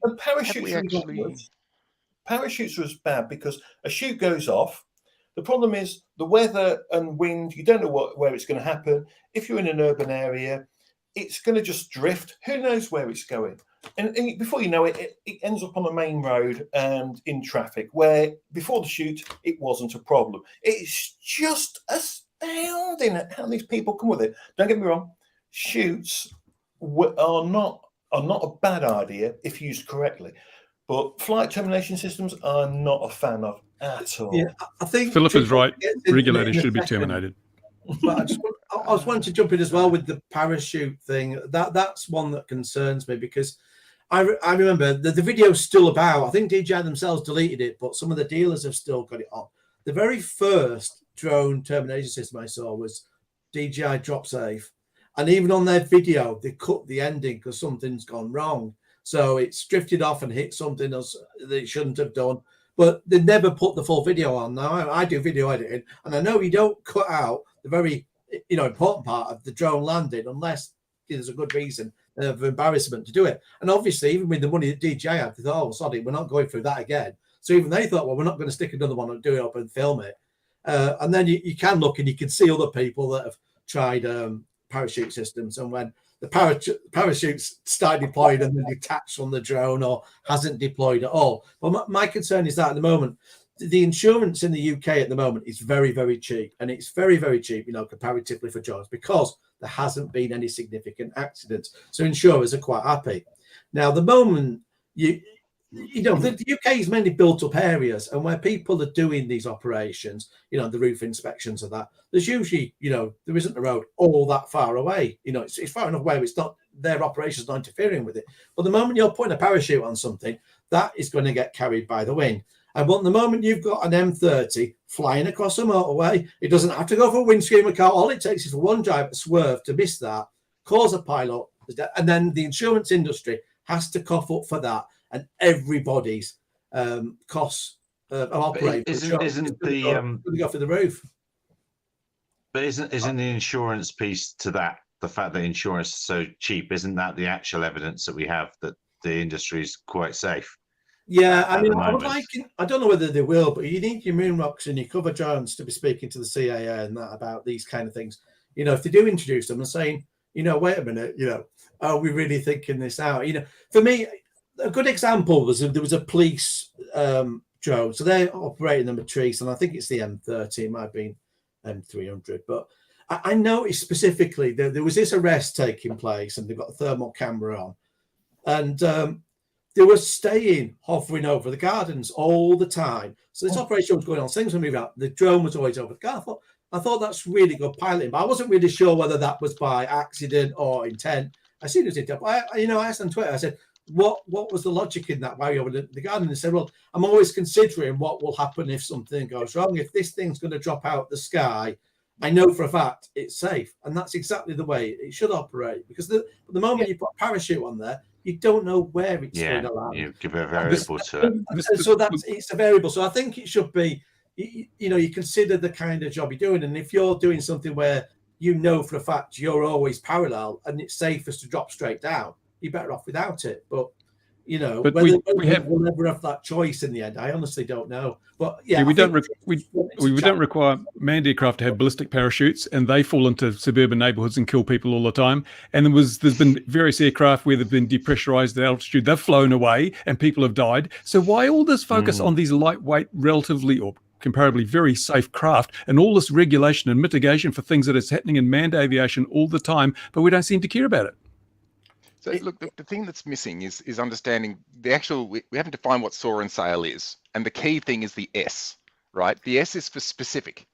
And parachutes Parachutes are as bad because a chute goes off. The problem is the weather and wind. You don't know where it's going to happen. If you're in an urban area, it's going to just drift. Who knows where it's going? And before you know it, it ends up on a main road and in traffic, where before the shoot, it wasn't a problem. It's just astounding at how these people come with it. Don't get me wrong, shoots are not a bad idea if used correctly, but flight termination systems I'm not a fan of at all. Yeah, I think Philip is right. Regulators should be terminated. But I was wanting to jump in as well with the parachute thing. That's one that concerns me, because I remember the video's still about. I think DJI themselves deleted it, but some of the dealers have still got it on. The very first drone termination system I saw was DJI DropSafe, and even on their video they cut the ending because something's gone wrong. So it's drifted off and hit something else that it shouldn't have done. But they never put the full video on. Now I do video editing, and I know you don't cut out the very important part of the drone landing unless there's a good reason of embarrassment to do it. And obviously, even with the money that DJI had, they thought, oh, sorry, we're not going through that again. So even they thought, well, we're not going to stick another one and do it up and film it. And then you can look and you can see other people that have tried parachute systems, and when the parachutes start deploying and then detach from the drone or hasn't deployed at all. But my concern is that at the moment, the insurance in the UK at the moment is very, very cheap, and it's very, very cheap, comparatively for drones, because there hasn't been any significant accidents. So insurers are quite happy. Now, the moment the UK is mainly built up areas, and where people are doing these operations, the roof inspections of that, there's usually, there isn't a road all that far away. It's far enough where it's not their operations not interfering with it. But the moment you're putting a parachute on something, that is going to get carried by the wind. And the moment you've got an M30 flying across a motorway, it doesn't have to go for a windscreen of a car. All it takes is for one driver to swerve to miss that, cause a pilot, and then the insurance industry has to cough up for that, and everybody's costs of operating isn't the go for the roof. But isn't the insurance piece to that, the fact that insurance is so cheap, isn't that the actual evidence that we have that the industry is quite safe? Yeah, I mean, I don't know whether they will, but you need your moon rocks and your cover drones to be speaking to the CAA and that about these kind of things. If they do introduce them and saying, wait a minute, are we really thinking this out? For me, a good example was there was a police drone, so they're operating them at trees, and I think it's the M30, it might have been M300, but I noticed specifically that there was this arrest taking place, and they've got a thermal camera on, and they were hovering over the gardens all the time. So this operation was going on, things were moving out. The drone was always over the garden. I thought that's really good piloting, but I wasn't really sure whether that was by accident or intent. I seen it was intent. I asked on Twitter, I said, what was the logic in that? Why are you over the garden? They said, well, I'm always considering what will happen if something goes wrong. If this thing's going to drop out the sky, I know for a fact it's safe. And that's exactly the way it should operate. Because the moment you put a parachute on there, you don't know where it's going to land. You give a variable to it. So it's a variable. So I think it should be, you consider the kind of job you're doing. And if you're doing something where for a fact you're always parallel and it's safest to drop straight down, you're better off without it. But but we'll never have that choice in the end. I honestly don't know. But we don't require manned aircraft to have ballistic parachutes, and they fall into suburban neighbourhoods and kill people all the time. And there's been various aircraft where they've been depressurized at altitude, they've flown away, and people have died. So why all this focus on these lightweight, relatively or comparably very safe craft, and all this regulation and mitigation for things that is happening in manned aviation all the time, but we don't seem to care about it? So look, the thing that's missing is understanding the actual, we haven't defined what SORA and SAIL is. And the key thing is the S, right? The S is for specific.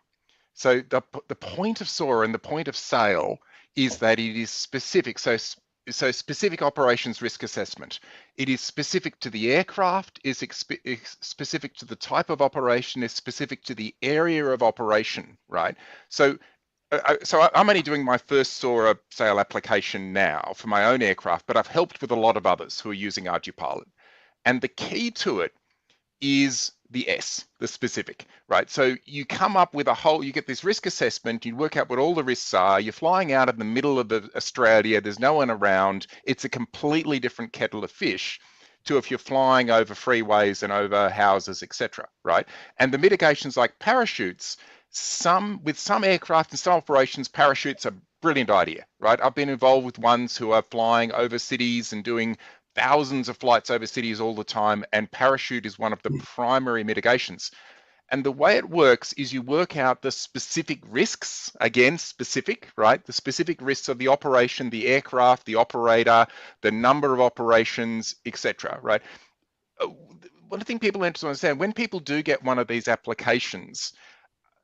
So the point of SORA and the point of SAIL is that it is specific. So specific operations risk assessment. It is specific to the aircraft, is specific to the type of operation, is specific to the area of operation, right? So I'm only doing my first SORA SAIL application now for my own aircraft, but I've helped with a lot of others who are using ArduPilot. And the key to it is the S, the specific, right? So you come up with you get this risk assessment, you work out what all the risks are, you're flying out in the middle of Australia, there's no one around, it's a completely different kettle of fish to if you're flying over freeways and over houses, etc., right? And the mitigations like parachutes, with some aircraft and some operations, parachutes are brilliant idea, right? I've been involved with ones who are flying over cities and doing thousands of flights over cities all the time, and parachute is one of the primary mitigations. And the way it works is you work out the specific risks, again, specific, right? The specific risks of the operation, the aircraft, the operator, the number of operations, etc., right? One thing people need to understand, when people do get one of these applications,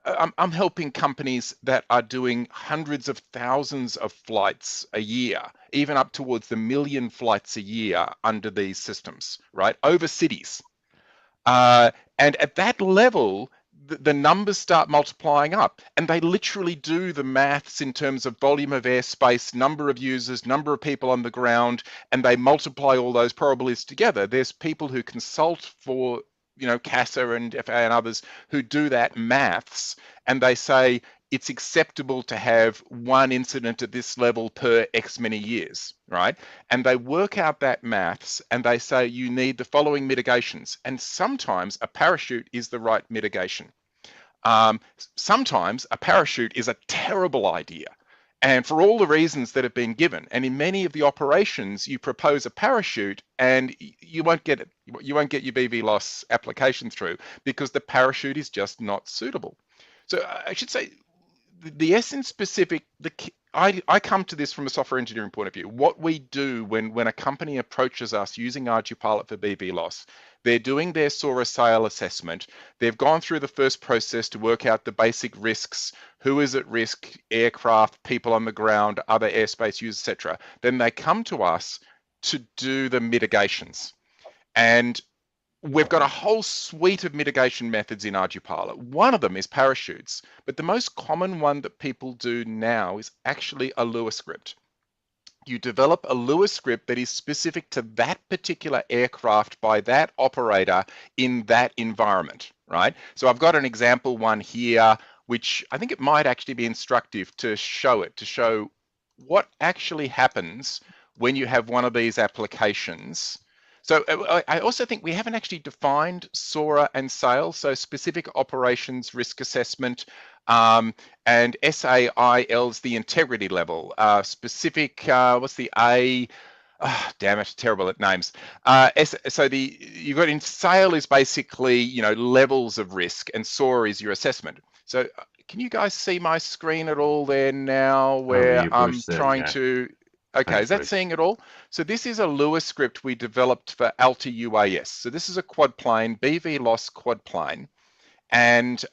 I'm helping companies that are doing hundreds of thousands of flights a year, even up towards the 1 million flights a year under these systems, right? Over cities. And at that level, the numbers start multiplying up, and they literally do the maths in terms of volume of airspace, number of users, number of people on the ground, and they multiply all those probabilities together. There's people who consult for, CASA and FAA and others who do that maths, and they say it's acceptable to have one incident at this level per X many years, right? And they work out that maths, and they say you need the following mitigations. And sometimes a parachute is the right mitigation. Sometimes a parachute is a terrible idea. And for all the reasons that have been given, and in many of the operations, you propose a parachute and you won't get it. You won't get your BV loss application through because the parachute is just not suitable. So I should say the essence specific, I come to this from a software engineering point of view. What we do when a company approaches us using ArduPilot for BV loss, they're doing their SORA sale assessment. They've gone through the first process to work out the basic risks, who is at risk, aircraft, people on the ground, other airspace users, etc. Then they come to us to do the mitigations. And we've got a whole suite of mitigation methods in ArduPilot. One of them is parachutes, but the most common one that people do now is actually a Lua script. You develop a Lua script that is specific to that particular aircraft by that operator in that environment, right? So I've got an example one here, which I think it might actually be instructive to show what actually happens when you have one of these applications. So I also think we haven't actually defined SORA and SAIL, so specific operations risk assessment, and SAIL is the integrity level. Specific, what's the A? Oh, damn it, terrible at names. So you've got in SAIL is basically, levels of risk, and SORA is your assessment. So can you guys see my screen at all there now where I'm trying to... Okay, is that seeing it all? So this is a Lua script we developed for Alta UAS. So this is a quad plane, BV loss quad plane. And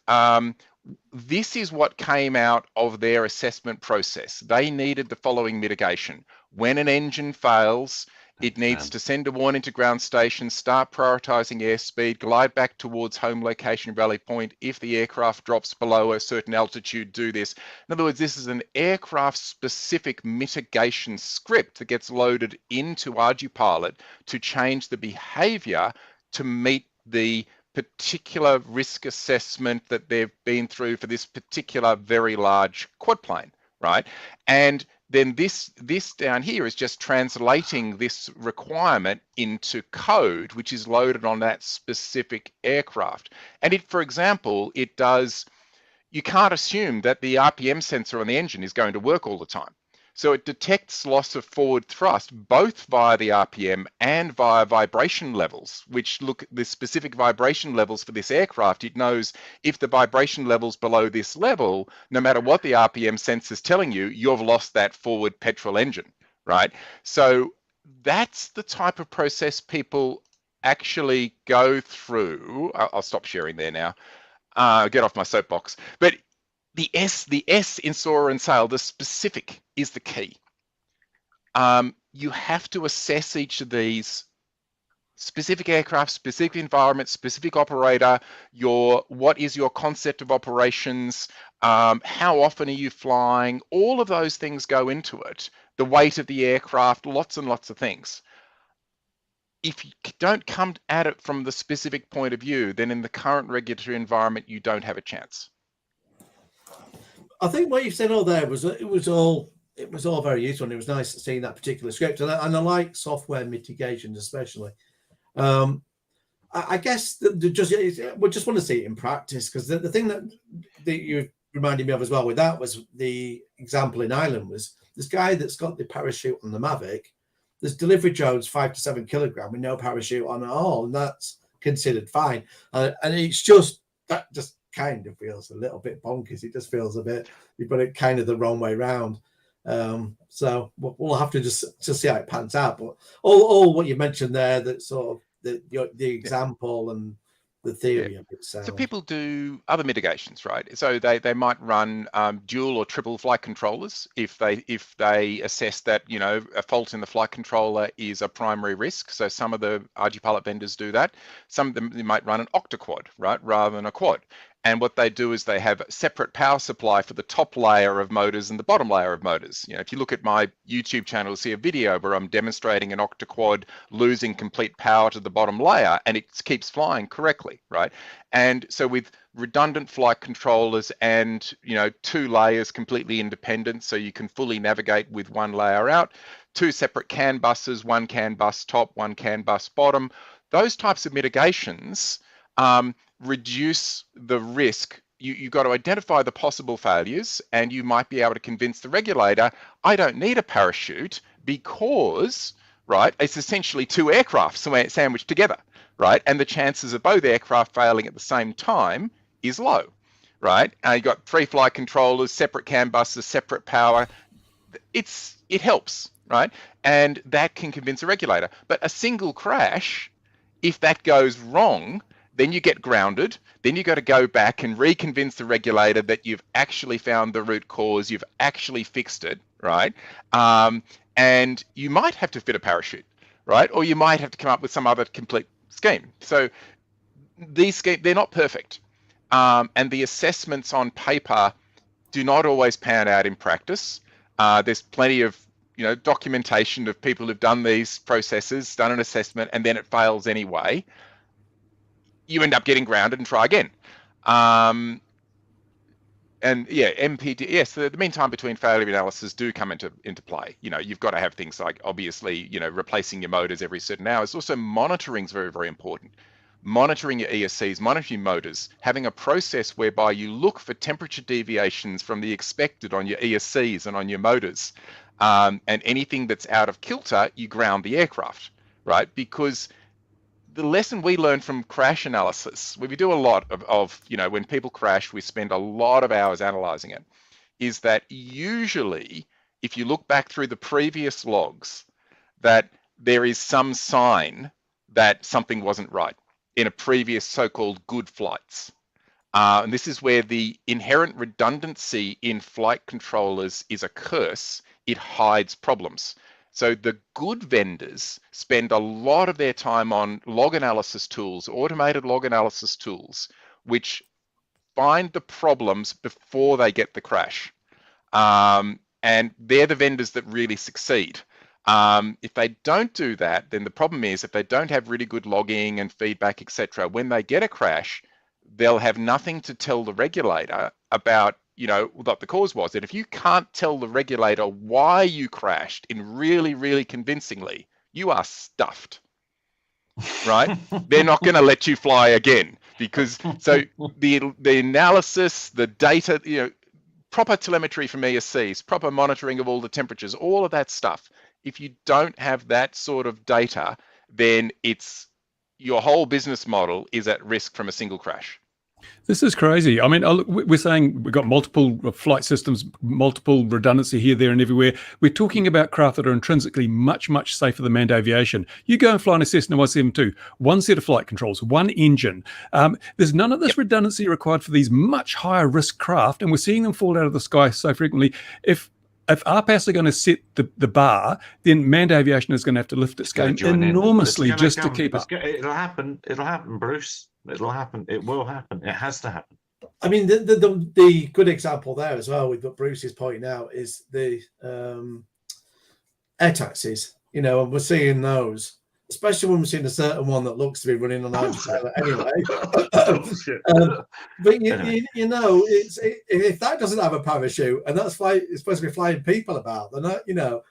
this is what came out of their assessment process. They needed the following mitigation. When an engine fails, it needs to send a warning to ground station, start prioritizing airspeed, glide back towards home location rally point. If the aircraft drops below a certain altitude, do this. In other words, this is an aircraft-specific mitigation script that gets loaded into ArduPilot to change the behavior to meet the particular risk assessment that they've been through for this particular very large quad plane, right? And then this down here is just translating this requirement into code, which is loaded on that specific aircraft. And it, for example, it does, you can't assume that the RPM sensor on the engine is going to work all the time. So it detects loss of forward thrust, both via the RPM and via vibration levels, which look the specific vibration levels for this aircraft. It knows if the vibration level's below this level, no matter what the RPM sensor's telling you, you've lost that forward petrol engine, right? So that's the type of process people actually go through. I'll stop sharing there now. Get off my soapbox. But the S in SORA and SAIL, the specific is the key. You have to assess each of these specific aircraft, specific environment, specific operator, what is your concept of operations, how often are you flying, all of those things go into it, the weight of the aircraft, lots and lots of things. If you don't come at it from the specific point of view, then in the current regulatory environment, you don't have a chance. I think what you said all there was it was all very useful, and it was nice seeing that particular script. And I like software mitigations especially. I guess we just want to see it in practice, because the thing that you reminded me of as well with that was the example in Ireland was this guy that's got the parachute on the Mavic. There's delivery drones 5 to 7 kilogram with no parachute on at all, and that's considered fine. And it's just that just kind of feels a little bit bonkers. It just feels a bit, you put it kind of the wrong way round. So we'll have to just see how it pans out. But all what you mentioned there, that sort of the example and the theory of it. So people do other mitigations, right? So they might run dual or triple flight controllers if they assess that, you know, a fault in the flight controller is a primary risk. So some of the ArduPilot vendors do that. Some of them, they might run an octa-quad, right, rather than a quad. And what they do is they have a separate power supply for the top layer of motors and the bottom layer of motors. You know, if you look at my YouTube channel, you'll see a video where I'm demonstrating an octa-quad losing complete power to the bottom layer, and it keeps flying correctly, right? And so with redundant flight controllers and, you know, 2 layers completely independent, so you can fully navigate with 1 layer out, 2 separate CAN buses, 1 CAN bus top, 1 CAN bus bottom, those types of mitigations reduce the risk. You've got to identify the possible failures, and you might be able to convince the regulator, I don't need a parachute because, right, it's essentially 2 aircraft sandwiched together, right? And the chances of both aircraft failing at the same time is low, right? You've got 3 flight controllers, separate CAN buses, separate power. It helps, right? And that can convince a regulator. But a single crash, if that goes wrong, then you get grounded. Then you've got to go back and reconvince the regulator that you've actually found the root cause, you've actually fixed it, right? And you might have to fit a parachute, right? Or you might have to come up with some other complete scheme. So these schemes, they're not perfect. And the assessments on paper do not always pan out in practice. There's plenty of, you know, documentation of people who've done these processes, done an assessment, and then it fails anyway. You end up getting grounded and try again. And yeah, MPD, yes, the mean time between failure analysis do come into play. You know, you've got to have things like, obviously, you know, replacing your motors every certain hours. Also, monitoring is very, very important. Monitoring your ESCs, monitoring your motors, having a process whereby you look for temperature deviations from the expected on your ESCs and on your motors. And anything that's out of kilter, you ground the aircraft, right? Because the lesson we learned from crash analysis, where we do a lot of, you know, when people crash, we spend a lot of hours analyzing it, is that usually, if you look back through the previous logs, that there is some sign that something wasn't right in a previous so-called good flights. And this is where the inherent redundancy in flight controllers is a curse. It hides problems. So the good vendors spend a lot of their time on log analysis tools, automated log analysis tools, which find the problems before they get the crash. And they're the vendors that really succeed. If they don't do that, then the problem is if they don't have really good logging and feedback, etc., when they get a crash, they'll have nothing to tell the regulator about, you know, what the cause was. And if you can't tell the regulator why you crashed in really, really convincingly, you are stuffed, right? They're not going to let you fly again, because so the analysis, the data, you know, proper telemetry from ESCs, proper monitoring of all the temperatures, all of that stuff. If you don't have that sort of data, then it's your whole business model is at risk from a single crash. This is crazy. I mean, we're saying we've got multiple flight systems, multiple redundancy here, there, and everywhere. We're talking about craft that are intrinsically much, much safer than manned aviation. You go and fly in a Cessna 172, 1 set of flight controls, 1 engine. There's none of this redundancy required for these much higher risk craft, and we're seeing them fall out of the sky so frequently. If RPAS are going to set the bar, then manned aviation is going to have to lift its game enormously just to keep up. It'll happen. It'll happen, Bruce. It'll happen. It will happen. It has to happen. I mean, the good example there as well with what Bruce is pointing out is the air taxis. You know, and we're seeing those, especially when we're seeing a certain one that looks to be running on autopilot anyway. But you know, if that doesn't have a parachute and it's supposed to be flying people about, then you know,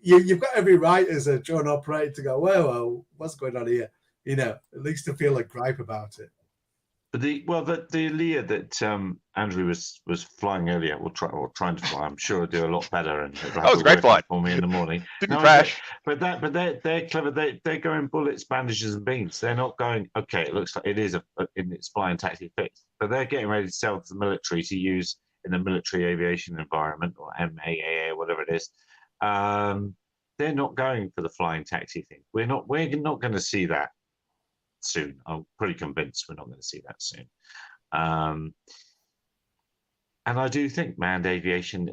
you've got every right as a drone operator to go, well, what's going on here? You know, at least to feel like gripe about it. But the Lear that Andrew was flying earlier, or trying to fly, I'm sure will do a lot better. And that was a great flight for me in the morning. Didn't crash. But they're clever. They're going bullets, bandages, and beans. They're not going. Okay, it looks like it is in its flying taxi fix, but they're getting ready to sell to the military to use in the military aviation environment, or MAAA, whatever it is. They're not going for the flying taxi thing. We're not going to see that soon. I'm pretty convinced we're not going to see that soon. And I do think manned aviation,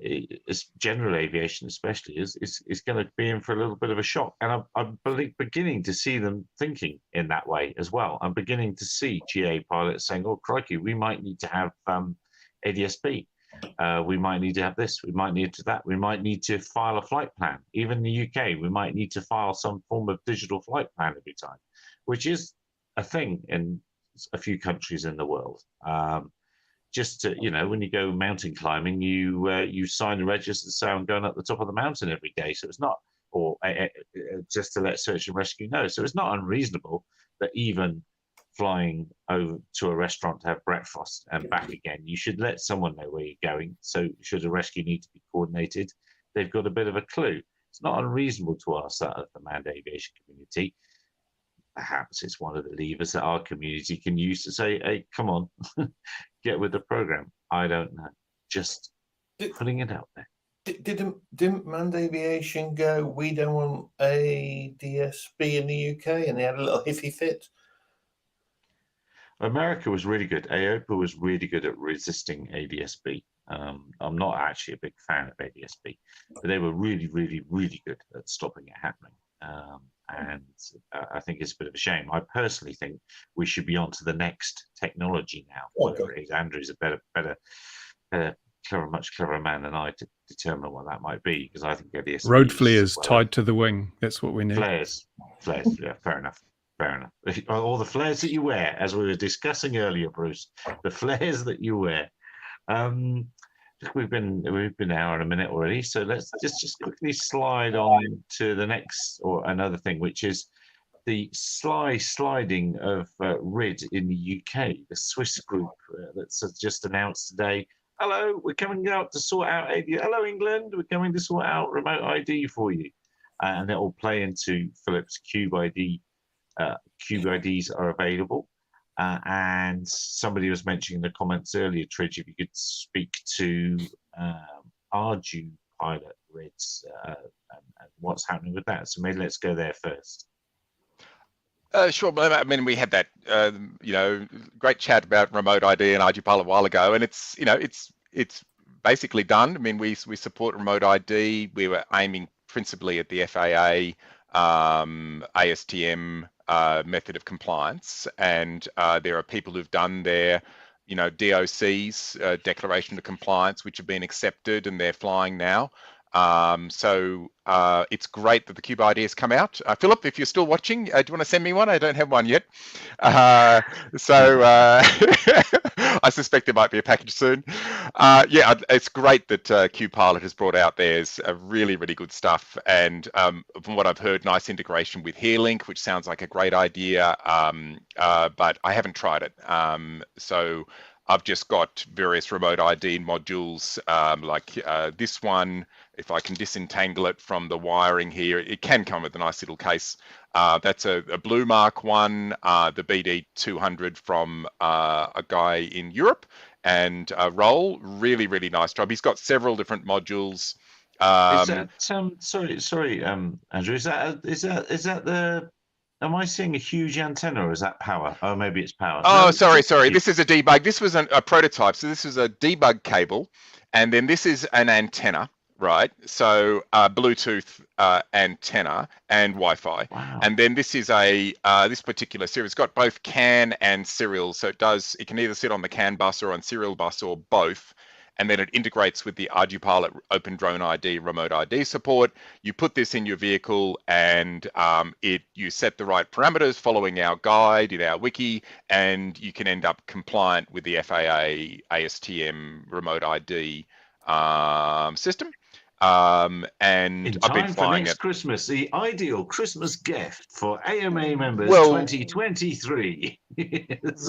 general aviation especially, is going to be in for a little bit of a shock. And I'm beginning to see them thinking in that way as well. I'm beginning to see GA pilots saying, oh, crikey, we might need to have ADS-B. We might need to have this. We might need to that. We might need to file a flight plan. Even in the UK, we might need to file some form of digital flight plan every time, which is a thing in a few countries in the world. Just to, when you go mountain climbing, you sign a register to say I'm going up the top of the mountain every day. So it's not, or just to let search and rescue know. So it's not unreasonable that even flying over to a restaurant to have breakfast and back again, you should let someone know where you're going. So should a rescue need to be coordinated, they've got a bit of a clue. It's not unreasonable to ask that of the manned aviation community. Perhaps it's one of the levers that our community can use to say, hey, come on, get with the program. I don't know. Just putting it out there. Didn't manned aviation go, we don't want a DSB in the UK, and they had a little iffy fit? America was really good. AOPA was really good at resisting ADS-B. I'm not actually a big fan of ADS-B, but they were really, really, really good at stopping it happening. And I think it's a bit of a shame. I personally think we should be on to the next technology now. Whatever it is, Andrew's a better, much cleverer man than I to determine what that might be, because I think ADS-B road flares tied to the wing. That's what we need. Flares. Yeah, fair enough. All the flares that you wear, as we were discussing earlier, Bruce. The flares that you wear. We've been an hour and a minute already, so let's just quickly slide on to the next or another thing, which is the sliding of RID in the UK. The Swiss group that's just announced today. Hello, we're coming out to sort out AD. Hello, England, we're coming to sort out remote ID for you, and it will play into Philips Cube ID. Cube IDs are available. And somebody was mentioning in the comments earlier, Tridge, if you could speak to ArduPilot RIDs and what's happening with that. So maybe let's go there first. Sure. I mean, we had that, great chat about remote ID and ArduPilot a while ago, and it's basically done. I mean, we support remote ID. We were aiming principally at the FAA, ASTM method of compliance, and there are people who've done their DOC's declaration of compliance, which have been accepted, and they're flying now. So it's great that the Cube ID has come out. Philip, if you're still watching, do you want to send me one? I don't have one yet. I suspect there might be a package soon. Yeah, it's great that Cube Pilot has brought out theirs. Really, really good stuff. And from what I've heard, nice integration with HereLink, which sounds like a great idea. But I haven't tried it. So I've just got various remote ID modules like this one. If I can disentangle it from the wiring here, it can come with a nice little case. That's a Blue Mark one, the BD200 from a guy in Europe, and Roll. Really, really nice job. He's got several different modules. Is that sorry, Andrew? Is that the? Am I seeing a huge antenna, or is that power? Oh, maybe it's power. Oh, sorry. This is a debug. This was a prototype. So this is a debug cable, and then this is an antenna, right? So Bluetooth antenna and Wi-Fi. Wow. And then this is a this particular series. It's got both CAN and serial. So it can either sit on the CAN bus or on serial bus or both. And then it integrates with the ArduPilot Open Drone ID, Remote ID support. You put this in your vehicle, and you set the right parameters following our guide in our wiki, and you can end up compliant with the FAA ASTM Remote ID system. And In I've been time for flying next it. Christmas, the ideal Christmas gift for AMA members Well, 2023.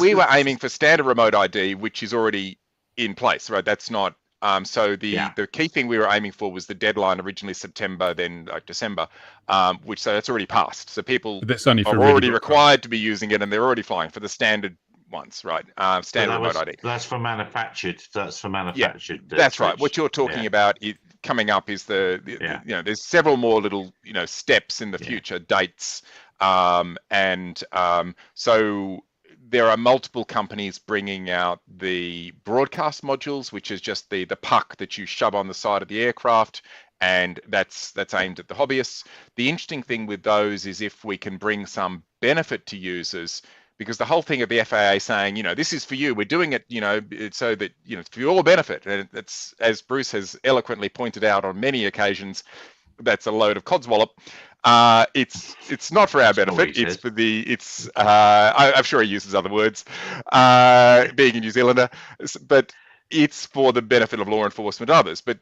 we were aiming for standard remote ID, which is already in place, right? That's not. So the key thing we were aiming for was the deadline, originally September, then like December, which so that's already passed. So people But that's only for are really already good required to be using it, and they're already flying for the standard ones, right? Standard remote ID. That's for manufactured. That's for manufactured. That's right. What you're talking about coming up is the you know, there's several more little, you know, steps in the future, dates, so there are multiple companies bringing out the broadcast modules, which is just the puck that you shove on the side of the aircraft, and that's aimed at the hobbyists. The interesting thing with those is if we can bring some benefit to users, because the whole thing of the FAA saying, you know, this is for you, we're doing it, you know, so that, you know, it's for your benefit. And it's, as Bruce has eloquently pointed out on many occasions, that's a load of codswallop. It's not for our benefit. It's for the, I'm sure he uses other words, being a New Zealander, but it's for the benefit of law enforcement and others. But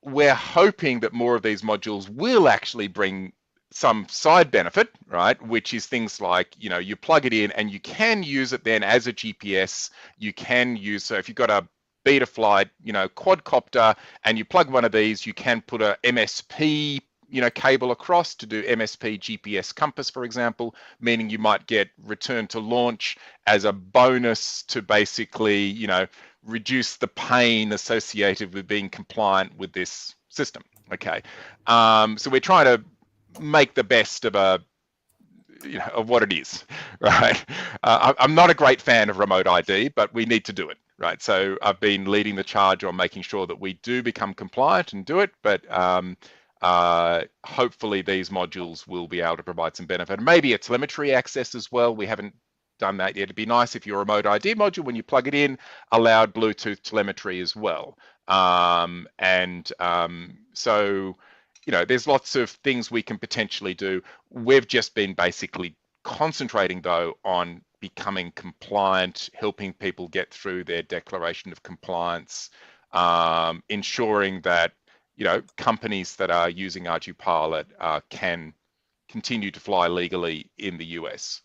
we're hoping that more of these modules will actually bring some side benefit, right? Which is things like, you know, you plug it in and you can use it then as a GPS. You can use, so if you've got a beta flight, you know, quadcopter, and you plug one of these, you can put a MSP, you know, cable across to do MSP GPS compass, for example, meaning you might get return to launch as a bonus to basically, you know, reduce the pain associated with being compliant with this system. Okay. So we're trying to make the best of of what it is, right? I'm not a great fan of remote ID, but we need to do it, right? So I've been leading the charge on making sure that we do become compliant and do it, but hopefully these modules will be able to provide some benefit. Maybe a telemetry access as well. We haven't done that yet. It'd be nice if your remote ID module, when you plug it in, allowed Bluetooth telemetry as well. So, you know, there's lots of things we can potentially do. We've just been basically concentrating, though, on becoming compliant, helping people get through their declaration of compliance, ensuring that, you know, companies that are using ArduPilot can continue to fly legally in the US.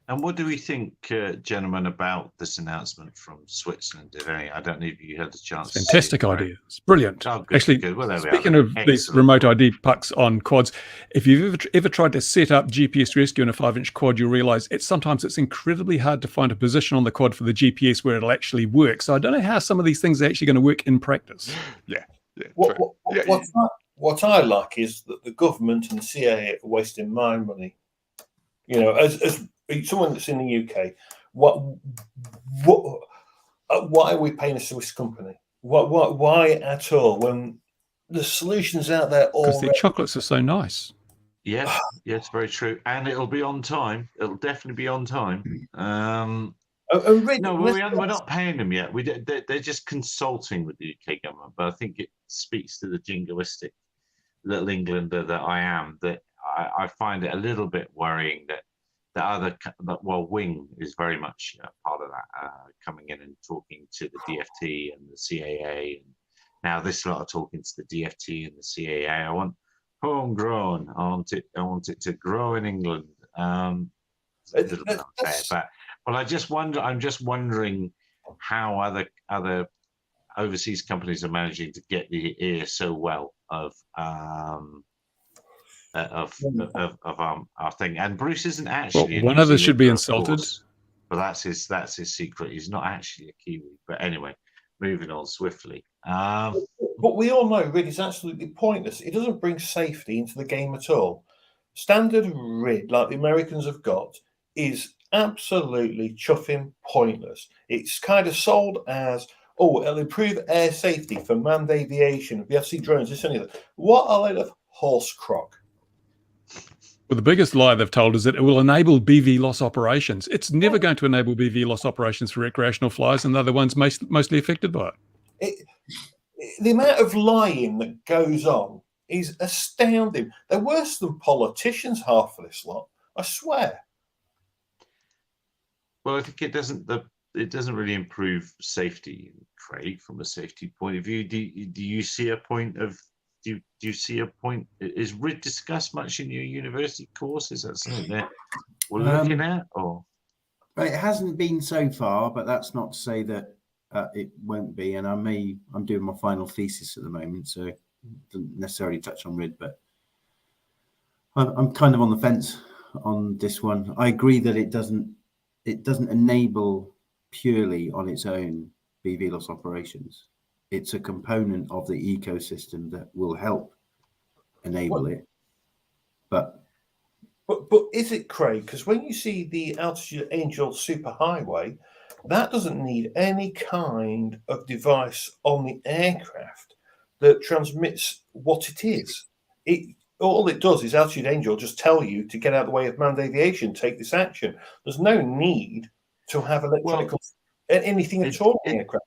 And what do we think, gentlemen, about this announcement from Switzerland? I don't know if you had a chance. Fantastic idea. It's brilliant. Oh, good, actually, good. Well, speaking of these remote ID pucks on quads, if you've ever tried to set up GPS rescue in a 5-inch quad, you'll realize sometimes it's incredibly hard to find a position on the quad for the GPS where it'll actually work. So I don't know how some of these things are actually going to work in practice. What I like is that the government and the CAA are wasting my money. You know, as someone that's in the UK, why are we paying a Swiss company? Why at all when the solutions out there because the chocolates are so nice. Yeah, it's very true, and it'll be on time. It'll definitely be on time. No, we're not paying them yet. They're just consulting with the UK government, but I think it speaks to the jingoistic little Englander that I am, that I find it a little bit worrying that Wing is very much part of that, coming in and talking to the DFT and the CAA, and now this lot are talking to the DFT and the CAA. I want homegrown. I want it to grow in England. It's a little bit unfair, but I'm just wondering how other overseas companies are managing to get the ear so well of our thing. And Bruce isn't actually one of us should be insulted, but that's his secret. He's not actually a Kiwi. But anyway, moving on swiftly. But we all know RID is absolutely pointless. It doesn't bring safety into the game at all. Standard RID, like the Americans have got, is absolutely chuffing pointless. It's kind of sold as, oh, it'll improve air safety for manned aviation, BFC drones, this and that. What a load of horse crock. Well, the biggest lie they've told is that it will enable BV loss operations. It's never going to enable BV loss operations for recreational flyers, and they're the ones mostly affected by it. The amount of lying that goes on is astounding. They're worse than politicians, half of this lot, I swear. Well, I think it doesn't. The really improve safety, Craig. From a safety point of view, do you see a point of do you see a point? Is RID discussed much in your university course? Is that something that we're looking at, or? It hasn't been so far, but that's not to say that it won't be. And I'm doing my final thesis at the moment, so it doesn't necessarily touch on RID, but I'm kind of on the fence on this one. I agree that it doesn't enable purely on its own BVLOS operations. It's a component of the ecosystem that will help enable it. But is it, Craig? Because when you see the Altitude Angel superhighway, that doesn't need any kind of device on the aircraft that transmits what it is. All it does is Altitude Angel just tell you to get out of the way of manned aviation, take this action. There's no need to have electronic anything at all in the aircraft.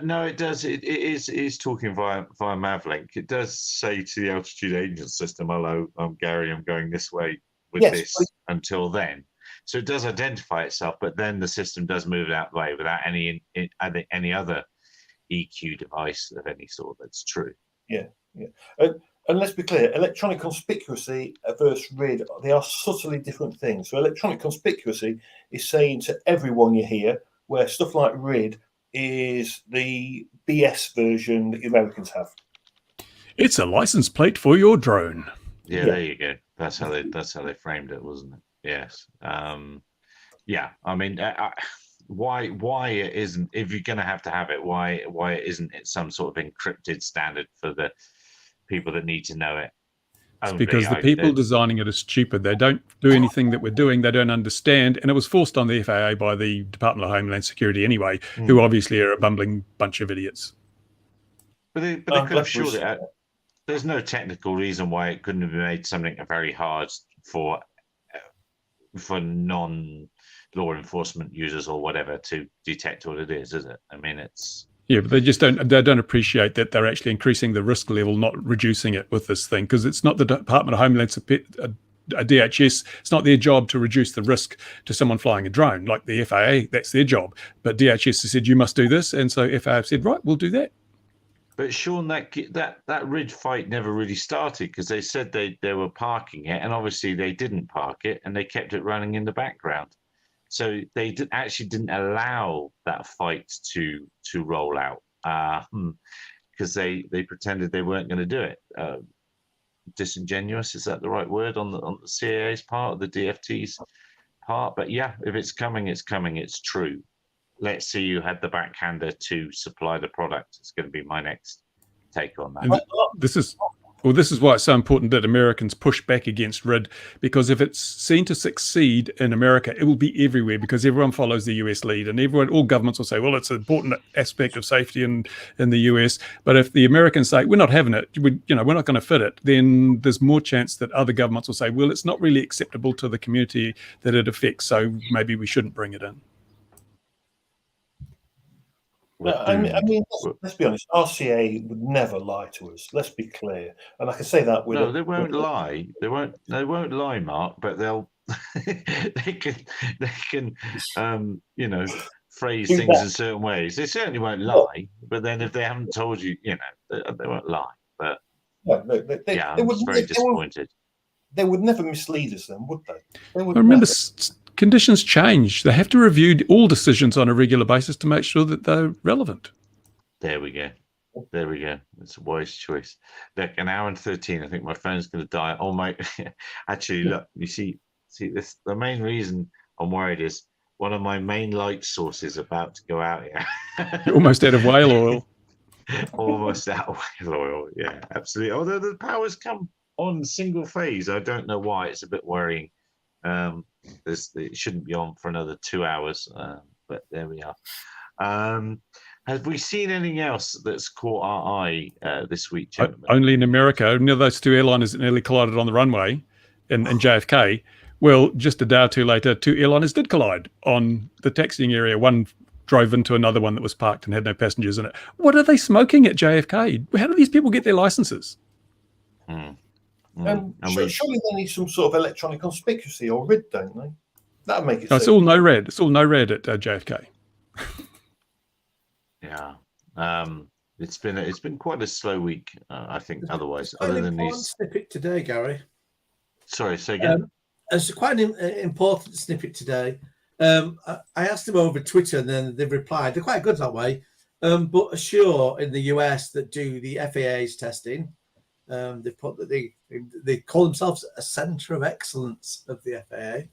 No, it does. It is talking via Mavlink. It does say to the Altitude Angel system, "Hello, I'm Gary. I'm going this way with this until then." So it does identify itself, but then the system does move it out of the way without any other EQ device of any sort. That's true. Yeah. And let's be clear, electronic conspicuousy versus RID, they are subtly different things. So electronic conspicuousy is saying to everyone you hear, where stuff like RID is the BS version that the Americans have. It's a license plate for your drone. Yeah, there you go. That's how they framed it, wasn't it? Yes. Yeah. I mean, why it isn't? If you're going to have it, why it isn't it some sort of encrypted standard for the people that need to know it? It's because the people designing it are stupid. They don't do anything that we're doing. They don't understand. And it was forced on the FAA by the Department of Homeland Security anyway, who obviously are a bumbling bunch of idiots. But they could have surely. There's no technical reason why it couldn't have made something very hard for non-law enforcement users or whatever to detect what it is it? I mean, it's... Yeah, but they just don't appreciate that they're actually increasing the risk level, not reducing it with this thing, because it's not the Department of Homeland DHS. It's not their job to reduce the risk to someone flying a drone. Like the FAA, that's their job. But DHS has said you must do this, and so FAA have said right, we'll do that. But Sean, that RID fight never really started because they said they were parking it, and obviously they didn't park it, and they kept it running in the background. So they actually didn't allow that fight to roll out because they pretended they weren't going to do it. Disingenuous, is that the right word on the CAA's part, the DFT's part? But yeah, if it's coming, it's coming. It's true. Let's see you had the backhander to supply the product. It's going to be my next take on that. And this is why it's so important that Americans push back against RID, because if it's seen to succeed in America, it will be everywhere because everyone follows the US lead, and all governments will say, well, it's an important aspect of safety in the US. But if the Americans say, we're not having it, we're not going to fit it, then there's more chance that other governments will say, well, it's not really acceptable to the community that it affects, so maybe we shouldn't bring it in. I mean, let's be honest. RCA would never lie to us. Let's be clear, and I can say that with they won't lie. They won't lie, Mark. But they'll they can phrase things in certain ways. They certainly won't lie. But then if they haven't told you, they won't lie. But I'm just very disappointed. They would never mislead us, then, would they? Remember. Conditions change. They have to review all decisions on a regular basis to make sure that they're relevant. There we go. It's a wise choice. Look, an hour and 13. I think my phone's going to die. Oh my! Actually, look. You see this. The main reason I'm worried is one of my main light sources about to go out here. You're almost out of whale oil. Almost out of whale oil. Yeah, absolutely. Although the power's come on single phase, I don't know why. It's a bit worrying. It shouldn't be on for another 2 hours, but there we are. Have we seen anything else that's caught our eye this week, gentlemen? Only in America. Those two airliners that nearly collided on the runway in JFK. Well, just a day or two later, two airliners did collide on the taxiing area. One drove into another one that was parked and had no passengers in it. What are they smoking at JFK? How do these people get their licenses? Surely they need some sort of electronic conspicuousy or RID, don't they? That'll make it. No, it's all no red. It's all no red at JFK. Yeah. It's been quite a slow week, I think. Otherwise, Quite other an than important these. snippet today, Gary. Sorry, say again. It's quite an important snippet today. I asked them over Twitter, and then they've replied. They're quite good that way. But Assure in the US that do the FAA's testing, they put that they call themselves a centre of excellence of the FAA,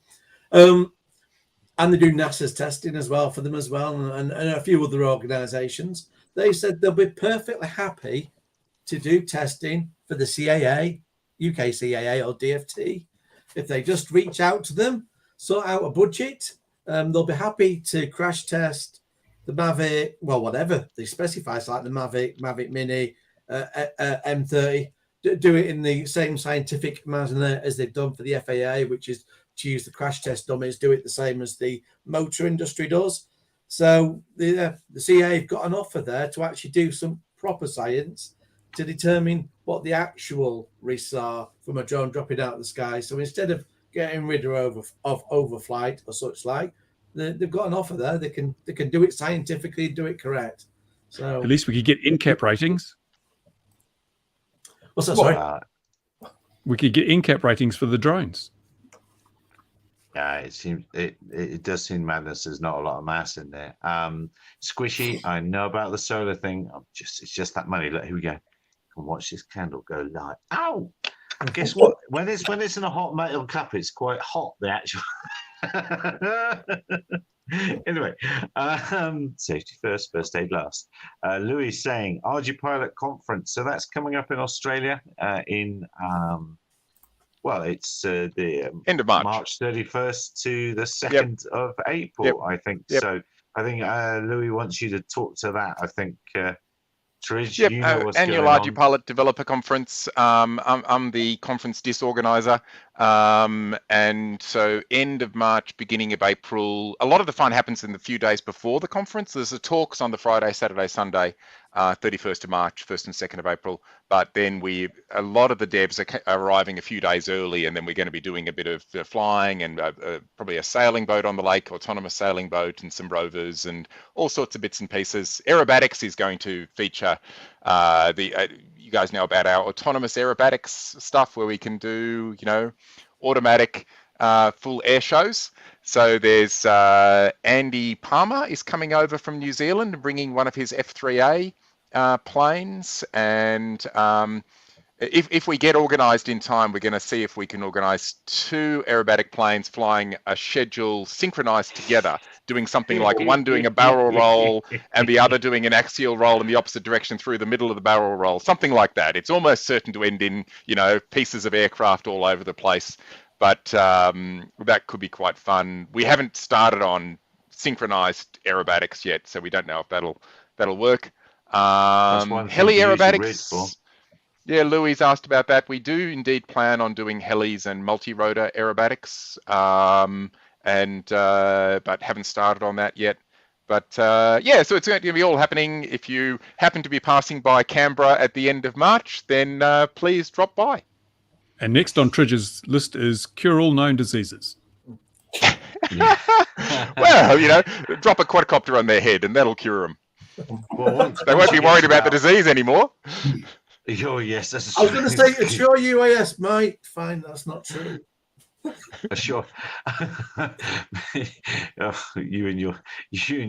and they do NASA's testing as well for them as well, and a few other organisations. They said they'll be perfectly happy to do testing for the CAA, UK CAA or DFT. If they just reach out to them, sort out a budget, they'll be happy to crash test the Mavic, well, whatever they specify, like the Mavic Mini, M30, do it in the same scientific manner as they've done for the FAA, which is to use the crash test dummies, do it the same as the motor industry does. So the CAA have got an offer there to actually do some proper science to determine what the actual risks are from a drone dropping out of the sky. So instead of getting rid of overflight or such like, they've got an offer there. They can do it scientifically, do it correct. So At least we could get in-cap ratings. What's that? Sorry. We could get in-cap ratings for the drones. Yeah, it does seem madness. There's not a lot of mass in there. Squishy, I know about the solar thing. It's just that money. Look, here we go. Can watch this candle go light. Ow! Guess what? When it's in a hot metal cup, it's quite hot. The actual. Anyway, safety first aid last. Louis saying ArduPilot conference. So that's coming up in Australia in it's the end of March 31st to the 2nd of April, I think. Yep. So I think Louis wants you to talk to that. I think Trish, Yep, you know what's annual going on. ArduPilot Developer Conference. I'm the conference disorganizer. And so end of March, beginning of April. A lot of the fun happens in the few days before the conference. There's the talks on the Friday, Saturday, Sunday, 31st of March, 1st and 2nd of April. But then a lot of the devs are arriving a few days early, and then we're going to be doing a bit of flying and probably a sailing boat on the lake, autonomous sailing boat, and some rovers and all sorts of bits and pieces. Aerobatics is going to feature you guys know about our autonomous aerobatics stuff where we can do, automatic full air shows. So there's Andy Palmer is coming over from New Zealand and bringing one of his F3A planes, and if we get organised in time, we're going to see if we can organise 2 aerobatic planes flying a schedule synchronised together, doing something like one doing a barrel roll and the other doing an axial roll in the opposite direction through the middle of the barrel roll, something like that. It's almost certain to end in, pieces of aircraft all over the place, but that could be quite fun. We haven't started on synchronised aerobatics yet, so we don't know if that'll work. Heli aerobatics. Yeah, Louis asked about that. We do indeed plan on doing helis and multi-rotor aerobatics, but haven't started on that yet. But so it's going to be all happening. If you happen to be passing by Canberra at the end of March, then please drop by. And next on Tridge's list is cure all known diseases. Well, drop a quadcopter on their head and that'll cure them. Well, they won't be worried about the disease anymore. Oh, yes. That's I was going to say, Assure UAS might find that's not true. Sure. You and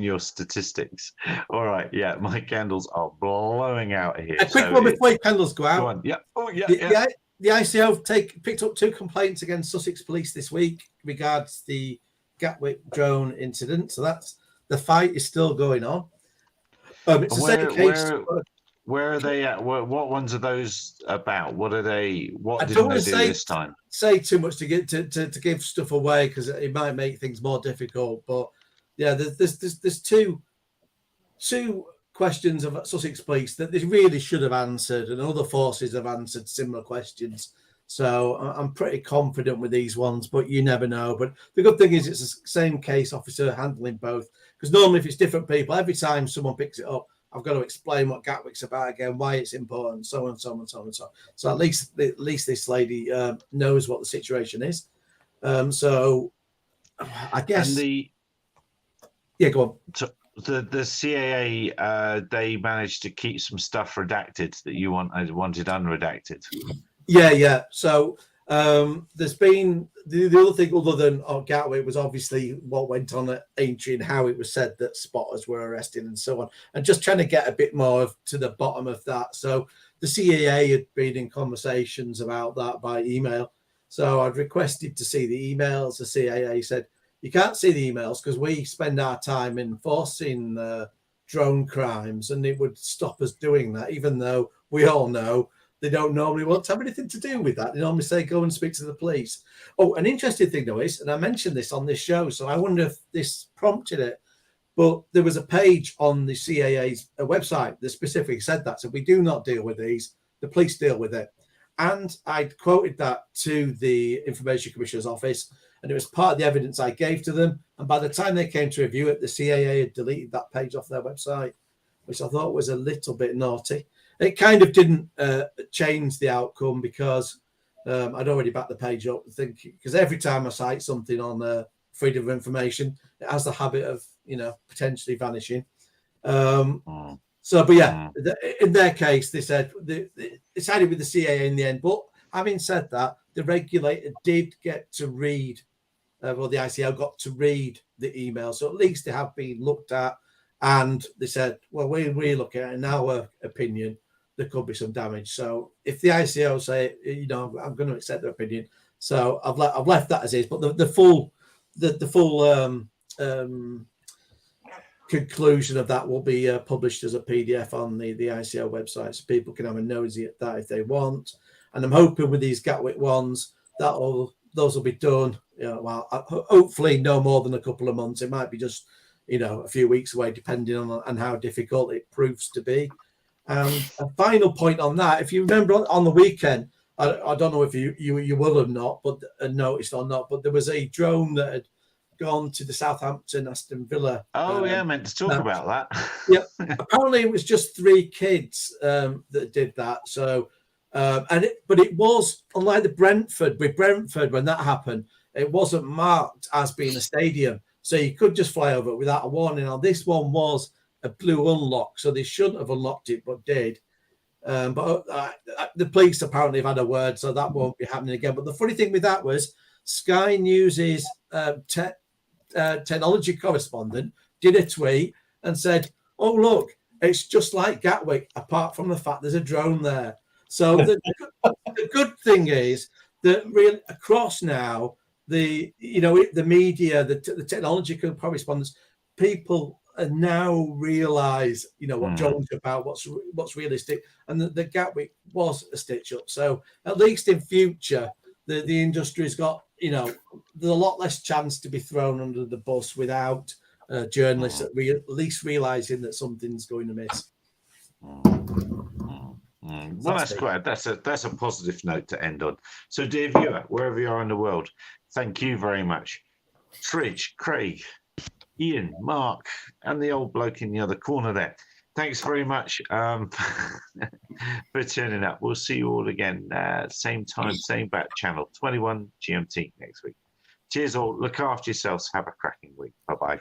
your statistics. All right, yeah, my candles are blowing out here. A quick one before your candles go out. Go on. Yeah. Oh, yeah. The ICO picked up 2 complaints against Sussex Police this week regards the Gatwick drone incident. So that's the fight is still going on. It's the same case. Where are they at? What ones are those about? What are they? What didn't they do this time? Say too much to give stuff away because it might make things more difficult. But yeah, there's two questions of Sussex Police that they really should have answered, and other forces have answered similar questions. So I'm pretty confident with these ones, but you never know. But the good thing is it's the same case officer handling both. Because normally if it's different people, every time someone picks it up, I've got to explain what Gatwick's about again, why it's important, so on, so on, so on, so on. So at least this lady knows what the situation is. So I guess. Yeah, go on. the CAA, they managed to keep some stuff redacted that you wanted unredacted. Yeah. So there's been the other thing other than Gatwick was obviously what went on at Aintree and how it was said that spotters were arrested and so on, and just trying to get a bit more to the bottom of that. So the CAA had been in conversations about that by email. So I'd requested to see the emails. The CAA said, you can't see the emails because we spend our time enforcing drone crimes, and it would stop us doing that, even though we all know they don't normally want to have anything to do with that. They normally say, go and speak to the police. Oh, an interesting thing, though, is, and I mentioned this on this show, so I wonder if this prompted it, but there was a page on the CAA's website that specifically said that. So we do not deal with these. The police deal with it. And I quoted that to the Information Commissioner's office, and it was part of the evidence I gave to them. And by the time they came to review it, the CAA had deleted that page off their website, which I thought was a little bit naughty. It kind of didn't change the outcome because I'd already backed the page up, because every time I cite something on freedom of information, it has the habit of, potentially vanishing. But yeah, in their case, they said they sided with the CAA in the end. But having said that, the regulator did get to read, the ICO got to read the email. So at least they have been looked at. And they said, well, we look at it, in our opinion, there could be some damage. So if the ICO say, I'm going to accept their opinion. So I've left that as is. But the full conclusion of that will be published as a PDF on the ICO website, so people can have a nosy at that if they want. And I'm hoping with these Gatwick ones those will be done. Hopefully no more than a couple of months. It might be just a few weeks away, depending on how difficult it proves to be. A final point on that, if you remember on the weekend, I don't know if you will have not, but noticed or not, but there was a drone that had gone to the Southampton Aston Villa. Oh yeah, I meant to talk about that. Yeah, apparently it was just 3 kids that did that. So, but it was unlike with Brentford when that happened, it wasn't marked as being a stadium, so you could just fly over it without a warning. Now this one was a blue unlock, so they shouldn't have unlocked it, but did. But the police apparently have had a word, so that won't be happening again. But the funny thing with that was Sky News's technology correspondent did a tweet and said, oh, look, it's just like Gatwick, apart from the fact there's a drone there. So the good thing is that really across now, the media, the technology correspondents, people now realise, what drones are about, what's realistic, and the Gatwick was a stitch up. So at least in future, the industry's got, there's a lot less chance to be thrown under the bus without journalists at least realising that something's going to miss. Well, that's great. That's a positive note to end on. So, dear viewer, wherever you are in the world, thank you very much. Tridge, Craig, Ian, Mark, and the old bloke in the other corner there. Thanks very much for turning up. We'll see you all again, same time, same back channel, 21 GMT next week. Cheers all. Look after yourselves. Have a cracking week. Bye-bye.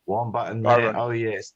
One button there. Oh, yes.